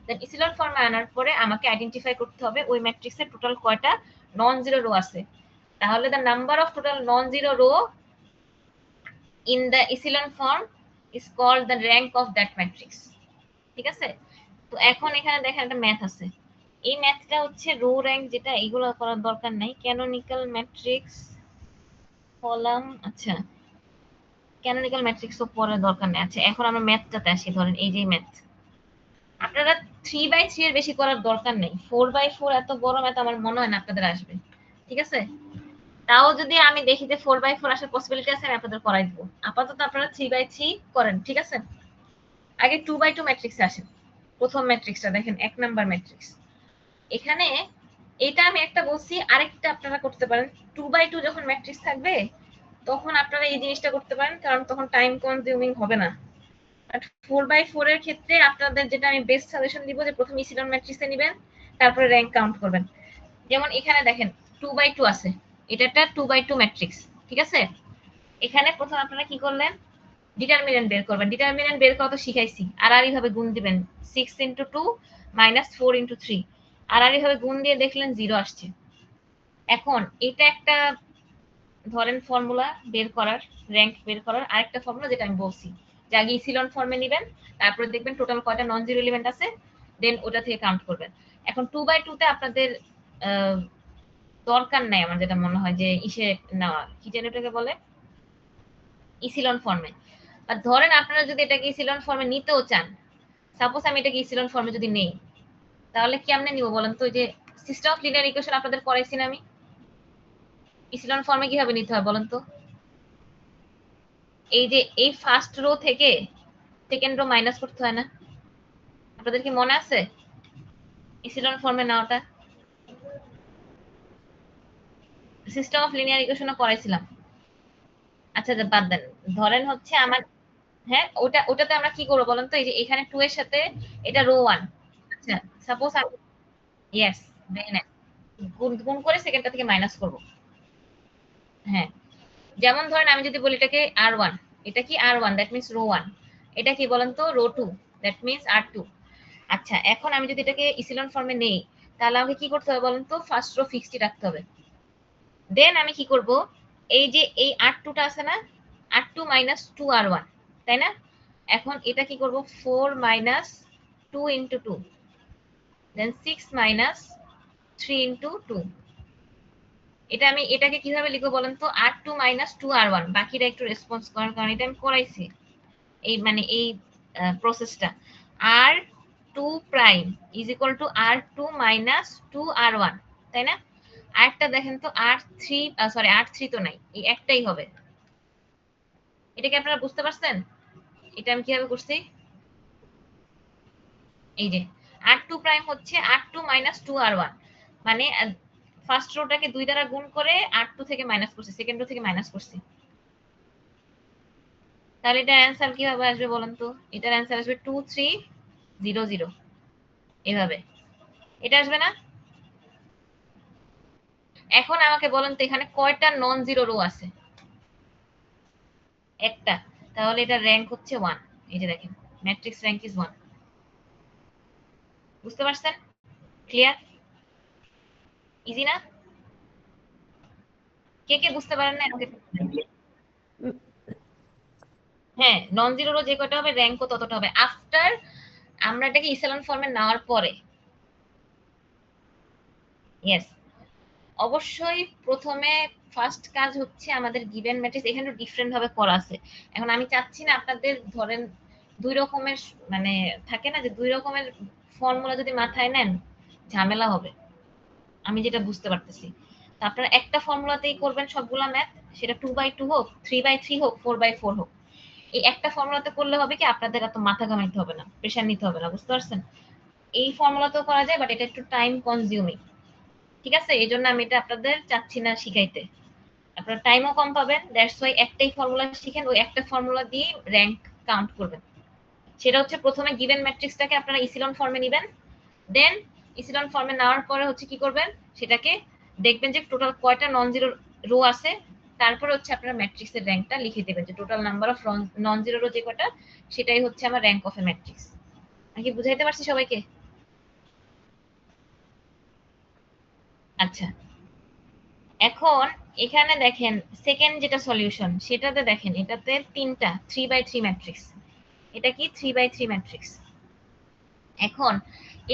দেন ইসিলন ফর্মে আনার পরে আমাকে আইডেন্টিফাই করতে হবে ওই ম্যাট্রিক্সের টোটাল কয়টা নন জিরো রো আছে। তাহলে the number of total non zero row in the echelon form is called the rank of that matrix. ঠিক আছে? তো এখন এখানে দেখেন একটা ম্যাথ আছে। এই ম্যাথটা হচ্ছে রো র্যাঙ্ক, যেটা এইগুলো করার দরকার নাই। ক্যানোনিক্যাল ম্যাট্রিক্স কলাম, আচ্ছা ক্যানোনিক্যাল ম্যাট্রিক্সও পড়ার দরকার নেই। আচ্ছা এখন আমরা ম্যাথটাতে আসি। ধরেন এই যে ম্যাথ, আপনারা 3/3 এর বেশি করার দরকার নেই। 4/4 এত বড় ম্যাথ আমার মনে হয় না আপনাদের আসবে। ঠিক আছে? তাও যদি আমি দেখি যে 4/4 আসার পসিবিলিটি আছে, আমি আপনাদের করাই দিব। আপাতত আপনারা 3/3 করেন। ঠিক আছে? আগে 2/2 ম্যাট্রিক্সে আসেন। প্রথম ম্যাট্রিক্সটা দেখেন, 1 নাম্বার ম্যাট্রিক্স। এখানে এটা আমি একটা বলছি, আরেকটা আপনারা করতে পারেন। 2/2 যখন ম্যাট্রিক্স থাকবে তখন আপনারা এই জিনিসটা করতে পারেন, কারণ তখন টাইম কনজিউমিং হবে না। বাট 4/4 এর ক্ষেত্রে আপনাদের যেটা আমি বেস্ট সাজেশন দিব যে প্রথমে ইসিলন ম্যাট্রিক্সে নেবেন, তারপরে র্যাঙ্ক কাউন্ট করবেন। যেমন এখানে দেখেন 2/2 আছে, এটা একটা 2/2 ম্যাট্রিক্স। ঠিক আছে? এখানে প্রথম আপনারা কি করলেন? ডিটারমিনেন্ট বের করবেন। ডিটারমিনেন্ট বের করা তো শিখাইছি। আর এইভাবে গুণ দিবেন, 6 × 2 - 4 × 3। আর এইভাবে গুণ দিয়ে দেখলেন 0 আসছে। এখন এটা একটা ধরেন ফর্মুলা বের করার, র্যাঙ্ক বের করার আরেকটা ফর্মুলা, যেটা আমি বলছি যে আগে ইসিলন ফর্মে নেবেন, তারপরে দেখবেন টোটাল কয়টা নন জিরো এলিমেন্ট আছে, দেন ওটা থেকে কাউন্ট করবেন। এখন 2/2 তে আপনাদের দরকার নাই আমার যেটা মনে হয়, যে ইসে নেওয়া, কি যেন এটাকে বলে, ইসিলন ফর্মে। আর ধরেন আপনারা যদি এটাকে ইসিলন ফর্মে নিতেও চান, সাপোজ আমি এটাকে ইসিলন ফর্মে যদি নেই, তাহলে কেমনে নিব বলেন তো? যে সিস্টেম অফ লিনিয়ার ইকুয়েশন আপনাদের করাইছি না আমি, ইসিলন ফর্মে কিভাবে নিতে হয় বলেন তো? এই যে এই ফার্স্ট রো থেকে সেকেন্ড রো মাইনাস করতে হয় না? আপনাদের কি মনে আছে ইসিলন ফর্মে নেওয়াটা? সিস্টেম অফ লিনিয়ার ইকুয়েশনে করাইছিলাম। আচ্ছা বাদ দেন, ধরেন হচ্ছে আমার, হ্যাঁ ওটাতে আমরা কি করবো বলেন তো? এই যে এখানে 2 এর সাথে এটা রো 1। আচ্ছা সাপোজ আমি, ইয়েস, ভেরি নাইস, গুণ করে সেকেন্ডটা থেকে মাইনাস করব। হ্যাঁ, যেমন ধরেন আমি যদি বলি এটাকে R1, এটা কি R1, দ্যাট মিন্স রো 1। এটা কি বলেন তো? Row 2, that means R2। আচ্ছা এখন আমি যদি এটাকে ইসিলন ফর্মে নেই, তাহলে আমাকে কি করতে হবে বলেন তো? ফার্স্ট রো ফিক্সড রাখতে হবে। দেন আমি কি করব, এই যে এই R2 টা আছে না, R2 - 2R1, তাই না? এখন এটা কি করব, 4 - 2 × 2, দেন 6 - 3 × 2। এটা আমি এটাকে কিভাবে লিখবো বলেন তো? R2 - 2R1। বাকিটা একটু রেসপন্স করার, কারণ এটা আমি করাইছি এই মানে এই প্রসেসটা। R2 prime is equal to R2 - 2R1, তাই না? আরেকটা দেখেন তো, R3, সরি R3 তো নাই, এই একটাই হবে। এটা কি আপনারা বুঝতে পারছেন এটা আমি কিভাবে করছি? এই যে R2 প্রাইম হচ্ছে R2 - 2R1, মানে ফার্স্ট রোটাকে 2 দ্বারা গুণ করে R2 থেকে মাইনাস করছি, সেকেন্ড রো থেকে মাইনাস করছি। তাহলে এটার অ্যান্সার কিভাবে আসবে বলেন তো? এটার অ্যান্সার আসবে 2 3 0 0, এভাবে। এটা আসবে না? এখন আমাকে বলেন তো এখানে কয়টা নন জিরো রো আছে? একটা। তাহলে এটা র্যাঙ্ক হচ্ছে 1। এই যে দেখেন, ম্যাট্রিক্স র্যাঙ্ক ইজ 1। বুঝতে পারছেন? ক্লিয়ার? ইজি না? কে কে বুঝতে পারেন না আমাকে? হ্যাঁ, নন জিরো রো যে কয়টা হবে র্যাঙ্কও ততটা হবে। আফটার আমরা এটাকে ইসেলন ফর্মে নেওয়ার পরে ইয়েস অবশ্যই প্রথমে ফার্স্ট কাজ হচ্ছে আমাদের গিভেন ম্যাট্রিক্স এখানে ডিফারেন্ট ভাবে করা আছে। এখন আমি চাচ্ছি না আপনাদের ধরেন দুই রকমের মানে থাকে না যে দুই রকমের ফর্মুলা যদি মাথায় নেন ঝামেলা হবে, আমি যেটা বুঝতে পারতেছি। তো আপনারা একটা ফর্মুলাতেই করবেন সবগুলা ম্যাথ, সেটা 2/2 হোক, 3/3 হোক, 4/4 হোক। এই একটা ফর্মুলাতে করলে হবে কি আপনাদের এত মাথা ঘামাইতে হবে না, প্রেশার নিতে হবে না, বুঝতে পারছেন? এই ফর্মুলাতেও করা যায় বাট এটা একটু টাইম কনজিউমিং, ঠিক আছে? এই জন্য আমি এটা আপনাদের চাচ্ছি না শিখাইতে, আপনারা টাইমও কম পাবেন। দ্যাটস ওয়াই একটাই ফর্মুলা শিখেন, ওই একটা ফর্মুলা দিয়ে র্যাঙ্ক কাউন্ট করবেন। সেটা হচ্ছে প্রথমে গিভেন ম্যাট্রিক্সটাকে আপনারা ইসিলন ফর্মে নেবেন, দেন ইসিলন ফর্মে নেওয়ার পরে হচ্ছে কি করবেন, সেটাকে দেখবেন যে টোটাল কয়টা নন জিরো রো আছে, তারপরে হচ্ছে আপনারা ম্যাট্রিক্সের র্যাঙ্কটা লিখে দেবেন যে total number of non zero row যে কয়টা সেটাই হচ্ছে আমার র্যাঙ্ক অফ এ ম্যাট্রিক্স। আমি কি বুঝাইতে পারছি সবাইকে? আচ্ছা, এখন এখানে দেখেন সেকেন্ড যেটা সলিউশন সেটাতে দেখেন এটাতে তিনটা 3/3 ম্যাট্রিক্স, এটা কি 3/3 ম্যাট্রিক্স। এখন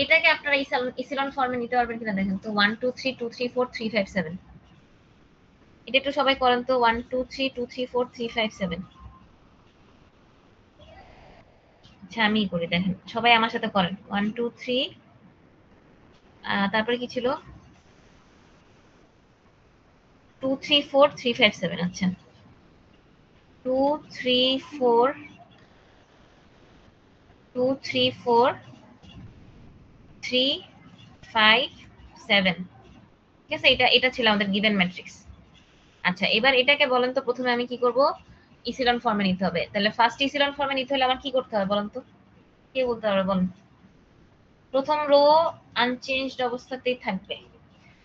এটাকে আপনারা ইসিলন ফর্মে নিতে পারবেন কিনা দেখেন তো, 1 2 3 2 3 4 3 5 7, এটা একটু সবাই করেন তো, 1 2 3 2 3 4 3 5 7। আচ্ছা আমি করি, দেখেন সবাই আমার সাথে করেন 1 2 3, তারপরে কি ছিল 2 3 4 3 5 7। আচ্ছা 2 3 4 2 3 4 3 5 7, ঠিক আছে? এটা ছিল আমাদের গিভেন ম্যাট্রিক্স। আচ্ছা এবার এটাকে বলেন তো প্রথমে আমি কি করব, ইসিলন ফর্মে নিতে হবে। তাহলে ফার্স্ট ইসিলন ফর্মে নিতে হলে আমার কি করতে হবে বলেন তো, কে বলতে পারবে বলেন? প্রথম রো আনচেঞ্জড অবস্থাতেই থাকবে,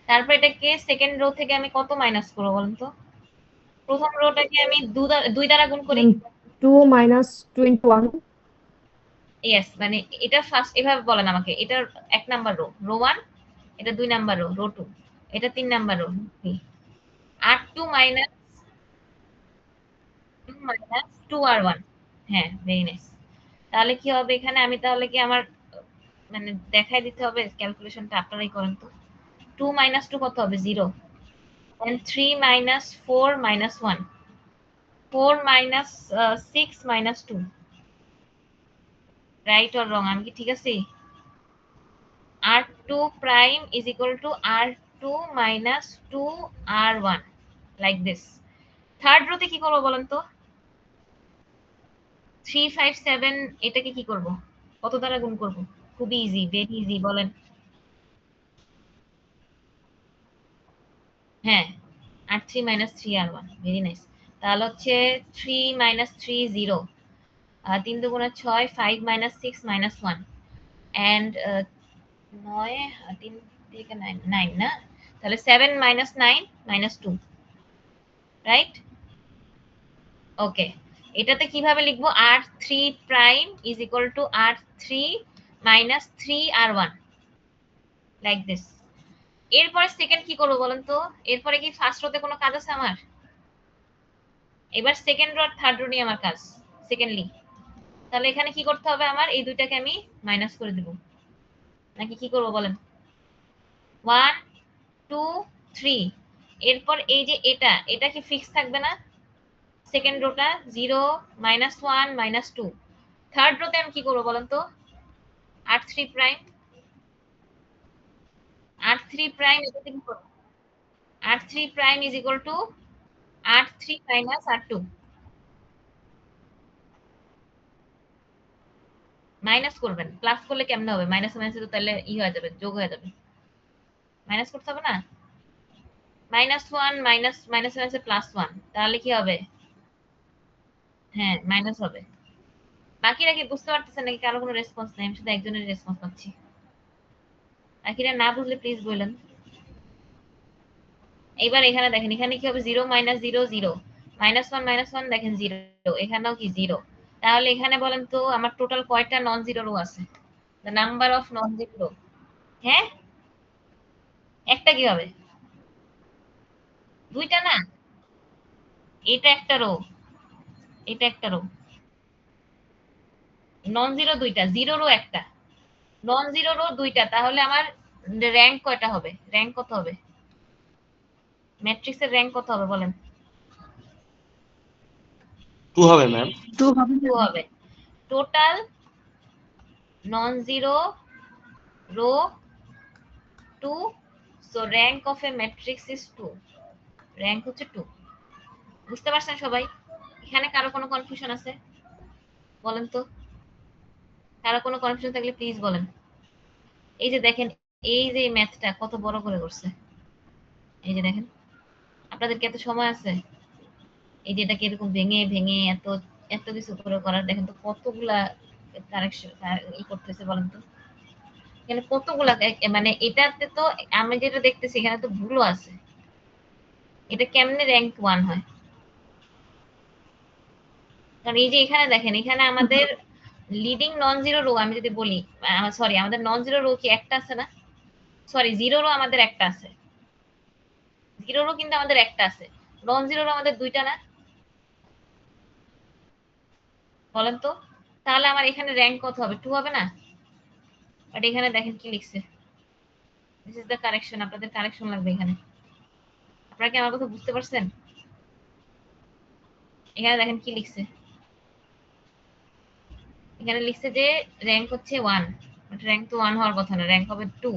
তারপর এটাকে সেকেন্ড রো থেকে আমি কত মাইনাস করবো বলেন তো? প্রথম রোটাকে আমি দুই দ্বারা গুণ করি। 2 minus 21. ইয়েস, মানে এটা ফার্স্ট এভাবে বলেন আমাকে, এটা এক নাম্বার রো, রো 1, এটা 2 নাম্বার রো, রো 2, এটা 3 নাম্বার রো, আর 2 মাইনাস 2r1। হ্যাঁ ভেরি নাইস। তাহলে কি হবে এখানে, আমি তাহলে কি আমার মানে দেখাই দিতে হবে ক্যালকুলেশনটা, আপনারাই করেন তো। 2 minus 2 কত হবে 0, and 3 minus 4 minus 1, 4 minus 6 minus 2, right or wrong, আমি কি ঠিক আছি? r2 prime is equal to r2 minus 2r1, like this. Third রোতে কি করবো বলেন তো, 3 5 7 এটাকে কি করব, কত দ্বারা গুণ করব? খুবই ইজি, ভেরি ইজি, বলেন। হ্যাঁ r3 minus 3r1, very nice. তাহলে হচ্ছে 3 minus 3 0, 3 দুগুণে 6, 5 minus 6 minus 1, and 9 3 থেকে 9 9 না, তাহলে 7 minus 9 minus 2, রাইট? ওকে, এটাতে কিভাবে লিখবো, r3 prime is equal to r3 minus 3r1, like this. এরপরে সেকেন্ড কি করবো বলেন তো, এরপরে কি ফার্স্ট রোতে কোনো কাজ আছে আমার? এবার সেকেন্ড রো আর থার্ড রো নিয়ে আমার কাজ, সেকেন্ডলি। তাহলে এখানে কি করতে হবে আমার, এই দুইটাকে আমি মাইনাস করে দেব, নাকি কি করবো বলেন? 1 2 3, এরপর এই যে এটা কি ফিক্স থাকবে না, সেকেন্ড রোটা 0 -1 -2। থার্ড রোতে আমি কি করবো বলেন তো, r3 প্রাইম, r3 প্রাইম এটাতে কি করবো, r3 prime is equal to r3 minus r2, minus করবেন, প্লাস করলে কেমনে হবে, মাইনাস মাইনাস তো তাহলে ই হয়ে যাবে, যোগ হয়ে যাবে, মাইনাস করতে হবে না, -1 মাইনাস মাইনাস মাইনাসে +1, তাহলে কি হবে, হ্যাঁ মাইনাস হবে। বাকিরা কি বুঝতে পারতেছেন নাকি, কারো কোনো রেসপন্স নেই, আমি শুধু একজনের রেসপন্স পাচ্ছি। বাকিরা না বুঝলে প্লিজ বলেন। এইবার এখানে দেখেন, এখানে কি হবে, 0 -0 0, -1 -1 দেখেন 0, এখানেও কি 0। তাহলে এখানে বলেন তো আমার টোটাল কয়টা নন জিরো রো আছে, the number of non zero row. হ্যাঁ একটা কি হবে, দুইটা না, এটা একটা রো, এটা একটা রো, নন জিরো দুইটা, জিরো রো একটা, নন জিরো রো দুইটা, তাহলে আমার র্যাঙ্ক কয়টা হবে? র্যাঙ্ক কত হবে? ম্যাট্রিক্সের র্যাঙ্ক কত হবে বলেন? 2 হবে ম্যাম। 2 হবে 2 হবে। Total non zero row 2, so rank of a matrix is 2, rank হচ্ছে 2। বুঝতে পারছেন সবাই? এখানে কারো কোনো কনফিউশন আছে বলেন তো? কারো কোনো কনফিউশন থাকলে প্লিজ বলেন। এই যে দেখেন, এই যে ম্যাথটা কত বড় করে করছে, এই যে দেখেন, আপনাদের কি এত সময় আছে এই যে এটাকে এরকম ভেঙে ভেঙে এত এত কিছু করে করার? দেখেন তো কতগুলা কারেকশন করতেছে বলেন তো, এখানে কতগুলা মানে এটাতে তো আমি যেটা দেখতেছি এখানে তো ভুলও আছে। এটা কেমনে র্যাঙ্ক 1 হয়? কারণ এই যে এখানে দেখেন, এখানে আমাদের লিডিং নন জিরো রো, আমি যদি বলি, সরি আমাদের নন জিরো রো কি একটা আছে না? সরি জিরো রো আমাদের একটা আছে, জিরো রো কিন্তু আমাদের একটা আছে, নন জিরো রো আমাদের দুইটা না? বলেন তো, তাহলে আমার এখানে র্যাঙ্ক কত হবে? 2 হবে না? বাট এখানে দেখেন কি লিখছে, দিস ইজ দ্য কারেকশন, আপনাদের কারেকশন লাগবে এখানে। আপনারা কি আমার কথা বুঝতে পারছেন? এখানে দেখেন কি লিখছে, এখানে লিখছে যে র্যাঙ্ক হচ্ছে 1, বাট র্যাঙ্ক তো 1 হওয়ার কথা না, র্যাঙ্ক হবে 2।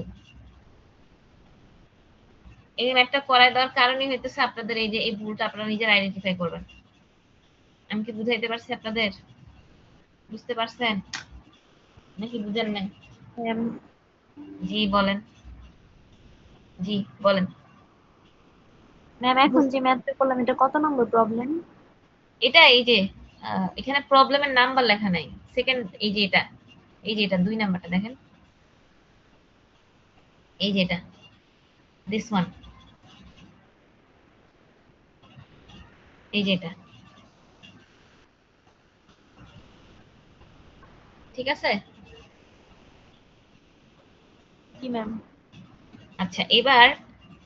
এই ম্যাথটা করায় দেওয়ার কারণই হইতেছে আপনাদের এই যে এই ভুলটা আপনারা নিজের আইডেন্টিফাই করবেন। আমি কি বুঝাইতে পারছি আপনাদের? বুঝতে পারছেন নাকি বুঝেন নাই? ম্যাম জি বলেন, জি বলেন। ম্যাম এখন যে ম্যাথটা করলাম এটা কত নম্বর প্রবলেম? এটা এই যে এখানে প্রবলেমের নাম্বার লেখা নাই, সেকেন্ড এই যে এটা, এই যে এটা 2 নাম্বারটা দেখেন, এই যে এটা, দিস ওয়ান, এই যে এটা, ঠিক আছে? কি ম্যাম? আচ্ছা এবার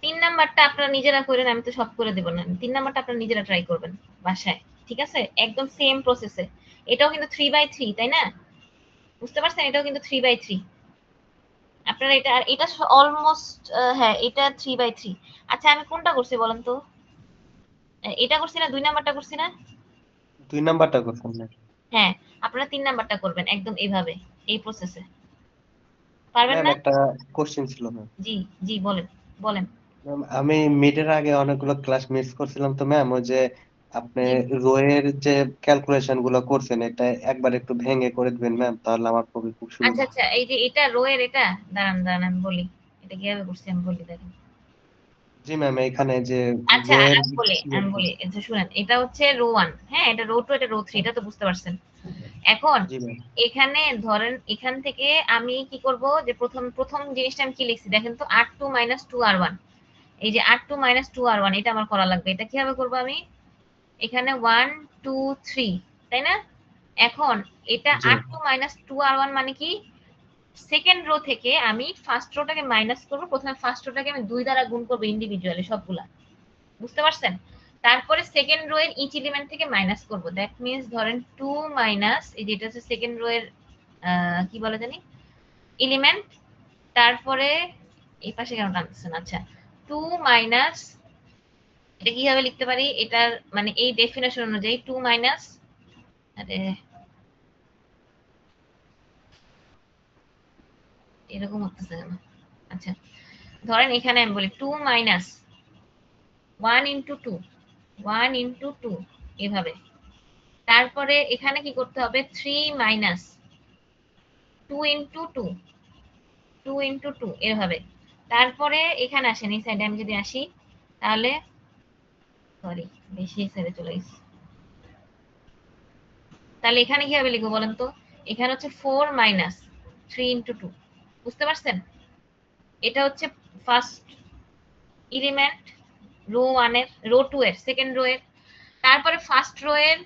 3 নাম্বারটা আপনারা নিজেরা করেন, আমি তো সব করে দেব না। 3 নাম্বারটা আপনারা নিজেরা ট্রাই করবেন বাসায়, ঠিক আছে? একদম সেম প্রসেসে। এটাও কিন্তু 3/3, তাই না? বুঝতে পারছেন? এটাও কিন্তু 3/3। আপনারা এটা আর এটা অলমোস্ট, হ্যাঁ এটা 3/3। আচ্ছা আমি কোনটা করছি বলেন তো? এটা করছি না 2 নাম্বারটা করছি না? 2 নাম্বারটা করছেন ম্যাম। হ্যাঁ, আপনারা 3 নাম্বারটা করবেন একদম এইভাবে, এই প্রসেসে। পারবেন ম্যাম না? একটা কোশ্চেন ছিল ম্যাম। জি, জি বলেন, বলেন। ম্যাম আমি মিডের আগে অনেকগুলো ক্লাস মিস করছিলাম, তো ম্যাম ওই যে আপনি জি। রো এর যে ক্যালকুলেশন গুলো করছেন এটা একবার একটু ভেঙে করে দিবেন ম্যাম, তাহলে আমার খুবই খুব আচ্ছা সুবিধা। আচ্ছা, এই যে এটা রো এর এটা, দাঁড়ান দাঁড়ান আমি বলি, এটা কিভাবে করছি আমি বলি দেখেন। জি ম্যাম, এখানে যে আচ্ছা রো এর আমি বলি আচ্ছা শুনেন, এটা হচ্ছে রো 1, হ্যাঁ এটা রো 2, এটা রো 3, এটা তো বুঝতে পারছেন। এখন জি ম্যাম। এখানে ধরেন এখান থেকে আমি কি করব, যে প্রথম প্রথম জিনিসটা আমি কি লিখছি দেখেন তো, R2 - 2R1, এই যে R2 - 2R1 এটা আমার করা লাগবে। এটা কিভাবে করব আমি? এখানে 1 2 3, তাই না? এখন এটা জি R2 - 2R1 মানে কি, সেকেন্ড রো থেকে আমি ফার্স্ট রোটাকে মাইনাস করব, প্রথমে ফার্স্ট রোটাকে আমি 2 দ্বারা গুণ করব ইন্ডিভিজুয়ালি সবগুলা, বুঝতে পারছেন? তারপরে সেকেন্ড রো এর ইচ এলিমেন্ট থেকে মাইনাস করব, দ্যাট মিন্স ধরেন 2 মাইনাস, এই যেটা হচ্ছে সেকেন্ড রো এর কি বলে জানি এলিমেন্ট, তারপরে এই পাশে কেন টানতেছেন? আচ্ছা 2 মাইনাস, এটা কিভাবে লিখতে পারি এটার মানে এই ডেফিনেশন অনুযায়ী 2 মাইনাস, আরে এরকম হতেছে কেন? আচ্ছা ধরেন এখানে আমি বলি 2 মাইনাস 1 ইন্টু 2, 1 ইন্টু 2 এভাবে। তারপরে এখানে কি করতে হবে, 3 মাইনাস 2 ইন্টু 2, 2 ইন্টু 2 এভাবে। তারপরে এখানে আসেন, এই সাইডে আমি যদি আসি তাহলে, সরি বেশি এই সাইডে চলে গেছি, তাহলে এখানে কিভাবে লিখবো বলেন তো? এখানে হচ্ছে 4 মাইনাস 3 ইন্টু 2, বুঝতে পারছেন? এটা হচ্ছে ফার্স্ট এলিমেন্ট রো 1 এর, রো 2 এর সেকেন্ড রো এর, তারপরে ফার্স্ট রো এর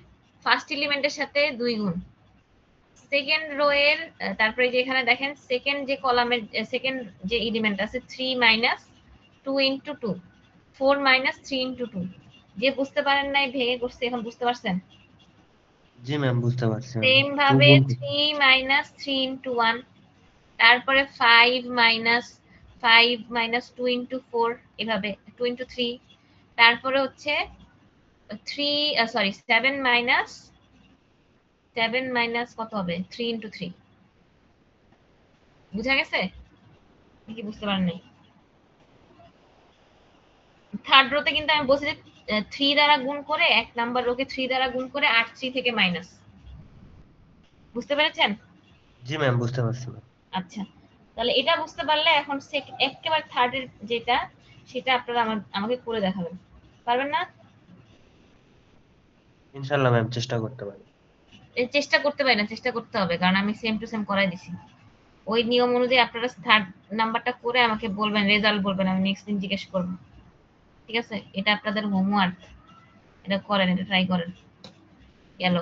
ফার্স্ট এলিমেন্টের সাথে 2 গুণ, সেকেন্ড রো এর তারপরে যে এখানে দেখেন সেকেন্ড যে কলামের সেকেন্ড যে এলিমেন্ট আছে 3 মাইনাস 2 ইন্টু 2, 4 মাইনাস 3 ইন্টু 2। যে বুঝতে পারেন নাই ভেঙে করছে, এখন বুঝতে পারছেন? জি ম্যাম, বুঝতে পারছি ম্যাম। সেম 2 ভাবে গুণ 3 মাইনাস 3 ইন্টু 1, তারপরে 5 মাইনাস 2 ইন্টু 4, এভাবে 2 ইন্টু 3, তারপরে হচ্ছে 7 মাইনাস কত হবে, 3 ইন্টু 3। বুঝা গেছে নাকি বুঝতে পারেন নাই? থার্ড রোতে কিন্তু আমি বলছি যে 3 দ্বারা গুণ করে, 1 নাম্বার রোকে 3 দ্বারা গুণ করে 8 3 থেকে মাইনাস। বুঝতে পেরেছেন? জি ম্যাম, বুঝতে পারছি ম্যাম। আচ্ছা, তাহলে এটা বুঝতে পারলে এখন একেবারে থার্ডের যেটা, সেটা আপনারা আমাকে করে দেখাবেন। পারবেন না? ইনশাআল্লাহ ম্যাম, চেষ্টা করতে পারি। চেষ্টা করতে পারি না, চেষ্টা করতে হবে, কারণ আমি সেম টু সেম করাই দিছি। ওই নিয়ম অনুযায়ী আপনারা থার্ড নাম্বারটা করে আমাকে বলবেন, রেজাল্ট বলবেন, আমি নেক্সট দিন জিজ্ঞেস করবো। ঠিক আছে? এটা আপনাদের হোমওয়ার্ক, এটা করেন, এটা ট্রাই করেন। গেল।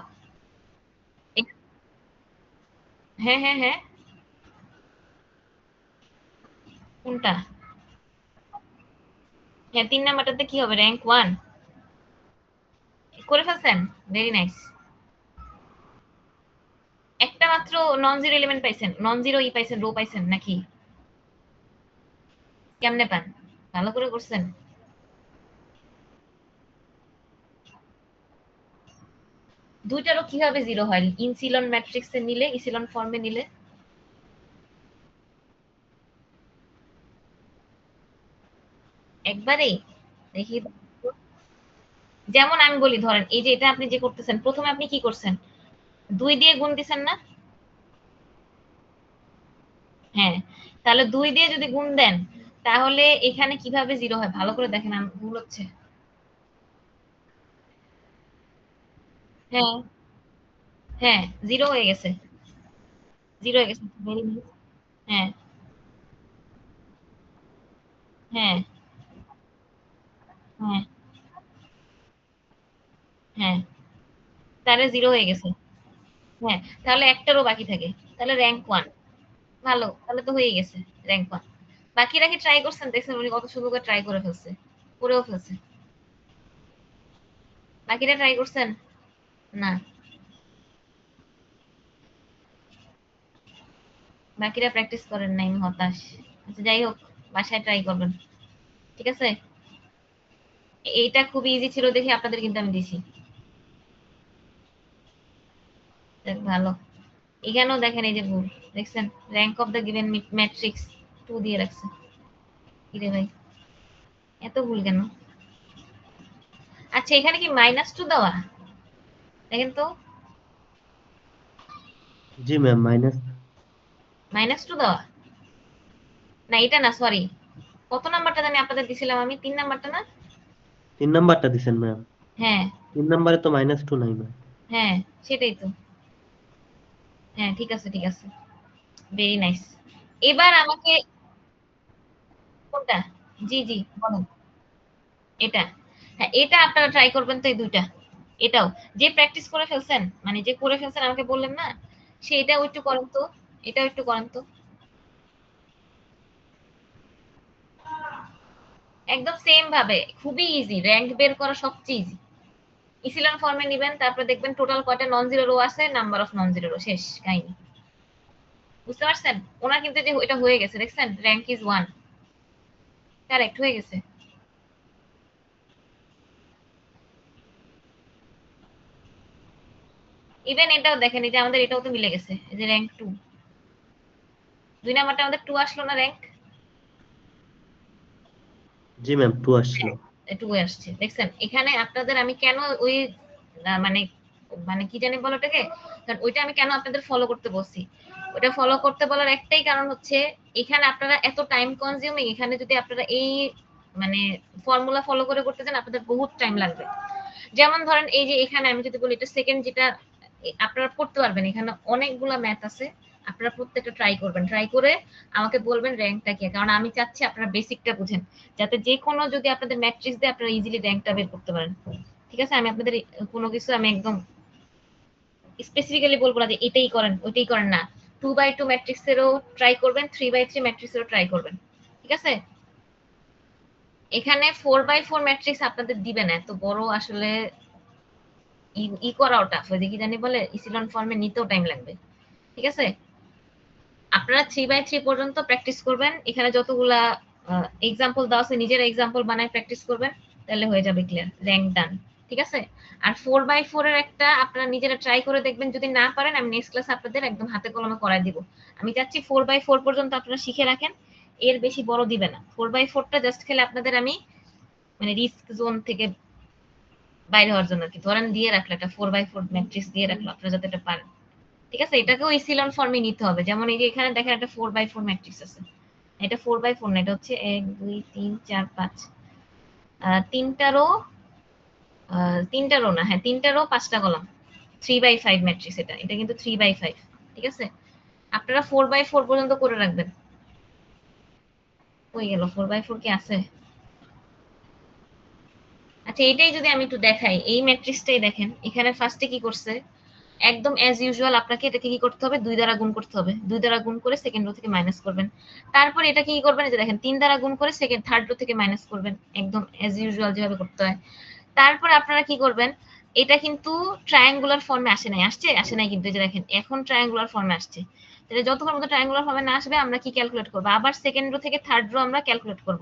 হ্যাঁ হ্যাঁ হ্যাঁ, কোনটা? হ্যাঁ, 3 নাম্বারটাতে কি হবে, র্যাঙ্ক 1 করে ফেলছেন? Very nice. একটা মাত্র নন জিরো এলিমেন্ট পাইছেন, নন জিরো পাইছেন, রো পাইছেন নাকি? কেমনে পান? ভালো করে করছেন? দুইটারও কিভাবে জিরো হয়, ইনসিলন ম্যাট্রিক্সে নিলে, ইসিলন ফর্মে নিলে? একবারেই দেখি। যেমন আমি বলি, ধরেন এই যে এটা আপনি যে করতেছেন, প্রথমে আপনি কি করছেন, 2 দিয়ে গুণ দিছেন না? হ্যাঁ, তাহলে 2 দিয়ে যদি গুণ দেন, তাহলে এখানে কিভাবে জিরো হয় ভালো করে দেখেন, ভুল হচ্ছে। হ্যাঁ হ্যাঁ, জিরো হয়ে গেছে, জিরো হয়ে গেছে, ভেরি নাইস। হ্যাঁ হ্যাঁ হ্যাঁ হ্যাঁ, তাহলে জিরো হয়ে গেছে। হ্যাঁ, তাহলে একটারও বাকি থাকে, তাহলে র্যাঙ্ক 1। ভালো, তাহলে তো হয়ে গেছে র্যাঙ্ক 1। বাকিরা কি ট্রাই করছেন? দেখছেন উনি কত সুন্দর করে ট্রাই করে ফেলছে, করেও ফেলছে। বাকিরা ট্রাই করছেন? না, বাকিরা প্র্যাকটিস করেন নাই, আমি হতাশ। আচ্ছা যাই হোক, বাসায় ট্রাই করবেন। ঠিক আছে? এইটা খুব ইজি ছিল দেখে আপনাদের কিন্তু আমি দিছি। যাক, ভালো। এখানেও দেখেন এই যে ভুল দেখছেন, rank of the given matrix 2 দিয়ে রাখছে। কিরে ভাই, এত ভুল কেন? আচ্ছা, এখানে কি -2 দেওয়া? দেখেন তো, জি ম্যাম, মাইনাস -2 দেওয়া না, এটা না, সরি। কত নাম্বারটা জানি আপনাদের দিছিলাম আমি, 3 নাম্বারটা না? 3 নাম্বারটা দিছেন ম্যাম। হ্যাঁ 3 নাম্বারে তো -2 নাই ম্যাম। হ্যাঁ, সেটাই তো। হ্যাঁ, ঠিক আছে ঠিক আছে, ভেরি নাইস। এবার আমাকে কোনটা? জি জি, বলেন। এটা, হ্যাঁ এটা আপনারা ট্রাই করবেন তো, এই দুইটা। এটাও যে প্র্যাকটিস করে ফেলছেন, মানে যে করে ফেলছেন আমাকে বললেন না, সে এটাও একটু করেন তো, এটাও একটু করেন তো। একদম সেম ভাবে, খুবই ইজি, র্যাঙ্ক বের করা সবচেয়ে ইজি। ইসিলন ফর্মে নিবেন, তারপর দেখবেন টোটাল কয়টা নন জিরো রো আছে, number of non zero row, শেষ কাহিনী। বুঝতে পারছেন? ওনার কিন্তু যে এটা হয়ে গেছে, দেখছেন, র্যাঙ্ক ইজ 1, কারেক্ট হয়ে গেছে। ইভেন এটাও দেখেন, এই যে আমাদের এটাও তো মিলে গেছে, এই যে র্যাঙ্ক 2, 2 নাম্বারটা আমাদের 2 আসলো না র্যাঙ্ক? জি ম্যাম, 2 আসছিল। 2 আসছে, দেখছেন? এখানে আপনাদের আমি কেন ওই মানে মানে কি জানি বলো ওটাকে, কারণ ওইটা আমি কেন আপনাদের ফলো করতে বলছি, ওটা ফলো করতে বলার একটাই কারণ হচ্ছে, এখানে আপনারা এত টাইম কনজিউমিং, এখানে যদি আপনারা এই মানে ফর্মুলা ফলো করে করতে চান, আপনাদের বহুত টাইম লাগবে। যেমন ধরেন এই যে এখানে আমি যদি বলি, এটা সেকেন্ড যেটা আপনারা করতে পারবেন, এখানে অনেকগুলা ম্যাথ আছে, আপনারা প্রত্যেকটা ট্রাই করবেন, ট্রাই করে আমাকে বলবেন র্যাঙ্কটা কি, কারণ আমি চাচ্ছি আপনারা বেসিকটা বুঝেন, যাতে যে কোনো যদি আপনাদের ম্যাট্রিক্স দিয়ে আপনারা ইজিলি র্যাঙ্কটা বের করতে পারেন। ঠিক আছে? আমি আপনাদের কোনো কিছু আমি একদম স্পেসিফিক্যালি বলবো না যে এটাই করেন ওইটাই করেন না। 2x2 ম্যাট্রিক্সেরও ট্রাই করবেন, 3x3 ম্যাট্রিক্সেরও ট্রাই করবেন। ঠিক আছে? এখানে 4x4 ম্যাট্রিক্স আপনাদের দিবে না, এত বড় আসলে ই করাও টাফ, ওই যে কি জানি বলে ইসিলন ফর্মে নিতেও টাইম লাগবে। ঠিক আছে, আপনারা 3/3 পর্যন্ত প্র্যাকটিস করবেন। এখানে যতগুলা এক্সাম্পল দেওয়া আছে নিজের এক্সাম্পল বানায় প্র্যাকটিস করবেন, তাহলে হয়ে যাবে ক্লিয়ার, র্যাঙ্ক ডান। ঠিক আছে, আর 4/4 এর একটা আপনারা নিজেরা ট্রাই করে দেখবেন, যদি না পারেন আমি নেক্সট ক্লাসে আপনাদের একদম হাতে কলমে করাই দিব। আমি চাচ্ছি 4/4 পর্যন্ত আপনারা শিখে রাখেন, এর বেশি বড় দিবে না। 4/4টা জাস্ট খেলে আপনাদের আমি মানে রিস্ক জোন থেকে বাইরে হওয়ার জন্য আর কি, ধরেন দিয়ে রাখলো একটা 4/4 ম্যাট্রিক্স দিয়ে রাখলো, আপনারা যাতে এটা পারেন। ঠিক আছে, এটাকেও ইসিলন ফর্মে নিতে হবে। যেমন এই যে এখানে দেখেন একটা 4/4 ম্যাট্রিক্স আছে, এটা 4/4 না, এটা হচ্ছে 1 2 3 4 5 তিনটা রো, তিনটা রো না, হ্যাঁ তিনটা রো 5টা কলাম, 3/5 ম্যাট্রিক্স। এটা এটা কিন্তু 3/5। ঠিক আছে, আপনারা 4/4 পর্যন্ত করে রাখবেন। হয়ে গেল, 4/4 কি আছে? আচ্ছা, এটাই যদি আমি একটু দেখাই, এই ম্যাট্রিক্সটাই দেখেন, এখানে ফার্স্টে কি করছে, একদম অ্যাজ ইউজুয়াল আপনাকে এটাকে কি করতে হবে, 2 দ্বারা গুণ করতে হবে। 2 দ্বারা গুণ করে সেকেন্ড রো থেকে মাইনাস করবেন। তারপর এটা কি করবেন, এই যে দেখেন 3 দ্বারা গুণ করে থার্ড রো থেকে মাইনাস করবেন, একদম অ্যাজ ইউজুয়াল যেভাবে করতে হয়। তারপর আপনারা কি করবেন, এটা কিন্তু ট্রায়াঙ্গুলার ফর্মে আসে নাই, আসে নাই কিন্তু, এই যে দেখেন এখন ট্রায়াঙ্গুলার ফর্মে আসছে। তাহলে যতক্ষণ মতো ট্রায়াঙ্গুলার ফর্মে না আসবে আমরা কি ক্যালকুলেট করবো, আবার সেকেন্ড রো থেকে থার্ড রো আমরা ক্যালকুলেট করব।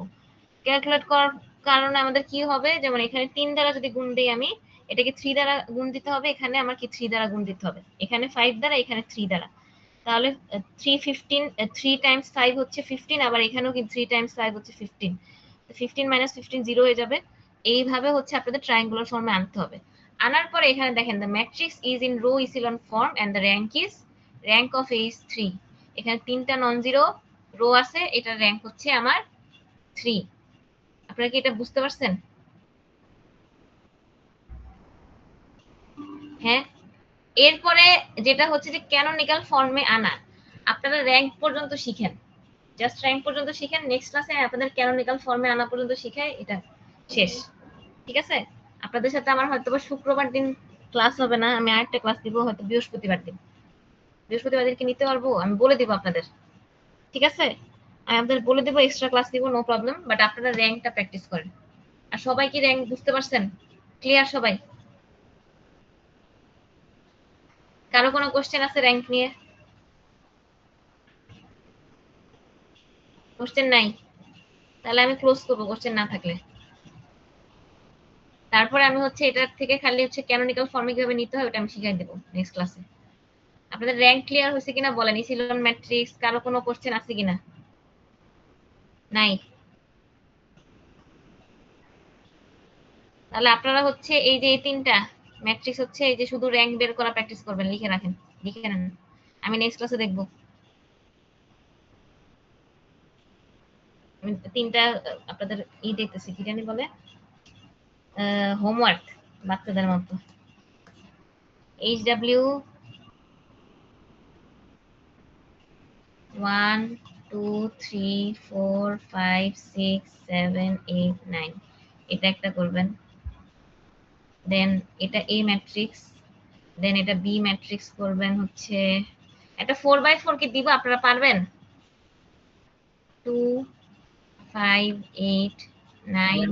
ক্যালকুলেট করার কারণে আমাদের কি হবে, যেমন এখানে 3 দ্বারা যদি গুণ দিই আমি, এটাকে 3 দ্বারা গুণ দিতে হবে, এখানে আমার কি 3 দ্বারা গুণ দিতে হবে, এখানে 5 দ্বারা, এখানে 3 দ্বারা। তাহলে 3 টাইমস 5 হচ্ছে 15, আবার এখানেও কি 3 টাইমস 5 হচ্ছে 15। 15 মাইনাস 15 0 হয়ে যাবে। এইভাবে হচ্ছে আপনাদের ট্রায়াঙ্গুলার ফর্মে আনতে হবে। আনার পরে এখানে দেখেন the matrix is in row echelon form and the rank of A is 3। এখানে তিনটা নন জিরো রো আছে, এটার র্যাঙ্ক হচ্ছে আমার 3। আপনারা কি এটা বুঝতে পারছেন? হ্যাঁ, এরপরে যেটা হচ্ছে যে ক্যানোনিকাল ফর্মে আনা, আপনারা র্যাঙ্ক পর্যন্ত শিখেন, জাস্ট র্যাঙ্ক পর্যন্ত শিখেন। নেক্সট ক্লাসে আপনাদের ক্যানোনিকাল ফর্মে আনা পর্যন্ত শিখাই, এটা শেষ। ঠিক আছে, আপনাদের সাথে আমার হয়তো শুক্রবার দিন ক্লাস হবে না, আমি আরেকটা ক্লাস দিব হয়তো বৃহস্পতিবার দিন। বৃহস্পতিবার দিন কি নিতে পারবো আমি বলে দিব আপনাদের। ঠিক আছে, আমি আপনাদের বলে দেবো, এক্সট্রা ক্লাস দিব, নো প্রবলেম, বাট আপনারা র্যাঙ্কটা প্র্যাকটিস করেন। আর সবাই কি র্যাঙ্ক বুঝতে পারছেন? ক্লিয়ার সবাই? কারো কোনো কোশ্চেন আছে র্যাঙ্ক নিয়ে? কোশ্চেন নাই? তাহলে আমি ক্লোজ করবো কোশ্চেন না থাকলে। তারপরে আমি হচ্ছে এটার থেকে খালি হচ্ছে ক্যানোনিকাল ফর্মে কিভাবে নিতে হয় ওটা আমি শিখাই দেবো নেক্সট ক্লাসে। আপনাদের র্যাঙ্ক ক্লিয়ার হয়েছে কিনা বলেন, ইসিলন ম্যাট্রিক্স কারো কোনো কোশ্চেন আছে কিনা? নাই? তাহলে আপনারা হচ্ছে এই যে এই তিনটা ম্যাট্রিক্স হচ্ছে এই যে শুধু র্যাঙ্ক বের করা প্র্যাকটিস করবেন, লিখে রাখেন, লিখে নেন, আমি নেক্সট ক্লাসে দেখবো। আমি তিনটা আপনাদের দেখতেছি, কি জানি বলে হোমওয়ার্ক, বাচ্চাদের মতো। HW 1 2 3 4 5 6 7 8 9, এটা একটা করবেন। দেন এটা A ম্যাট্রিক্স, দেন এটা B ম্যাট্রিক্স করবেন হচ্ছে। একটা 4/4 কি দিব, আপনারা পারবেন? 2 5 8 9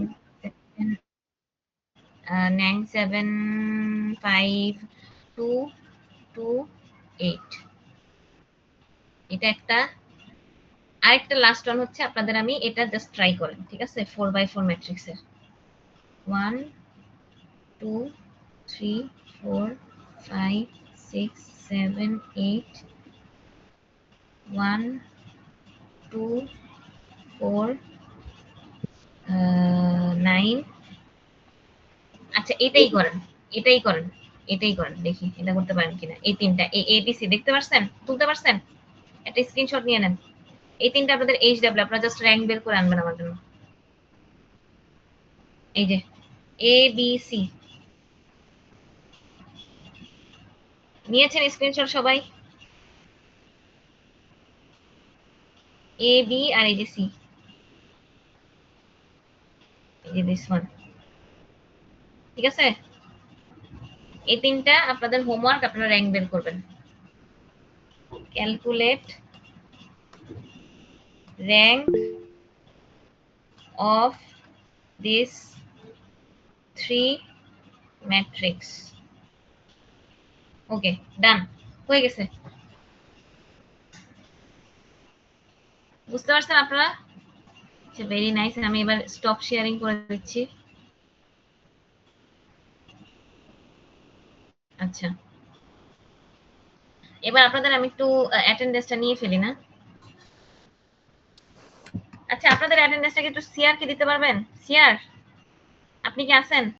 9 7 5 2 2 8, এটা একটা। আরেকটা লাস্ট ওয়ান হচ্ছে আপনাদের, আমি এটা জাস্ট ট্রাই করেন, ঠিক আছে? 4/4 ম্যাট্রিক্সের 1 2 3 4 5 6 7 8 1 2 4 9। আচ্ছা, এটাই করেন, এটাই করেন, এটাই করেন, দেখি এটা করতে পারেন কিনা। এই তিনটা ABC দেখতে পারছেন, তুলতে পারছেন? একটা স্ক্রিনশট নিয়ে নেন। এই তিনটা আপনাদের HW, আপনারা জাস্ট র্যাঙ্ক বের করে আনবেন আমার জন্য। এই যে ABC নিয়েছেন স্ক্রিনশট সবাই? AB আর এই যে C, এই যে দিস ওয়ান। ঠিক আছে, এই তিনটা আপনাদের হোমওয়ার্ক, আপনারা র্যাঙ্ক বের করবেন। Calculate rank of these 3 matrix ওকে, ডান, হয়ে গেছে। বুঝতে পারছেন আপনারা? আচ্ছা, ভেরি নাইস। আমি এবার স্টপ শেয়ারিং করে দিচ্ছি। আচ্ছা, এবার আপনাদের আমি একটু অ্যাটেন্ডেন্সটা নিয়ে ফেলি না? আচ্ছা, আপনাদের অ্যাটেন্ডেন্সটা কি একটু সিআর কে দিতে পারবেন? সিআর, আপনি কি আছেন?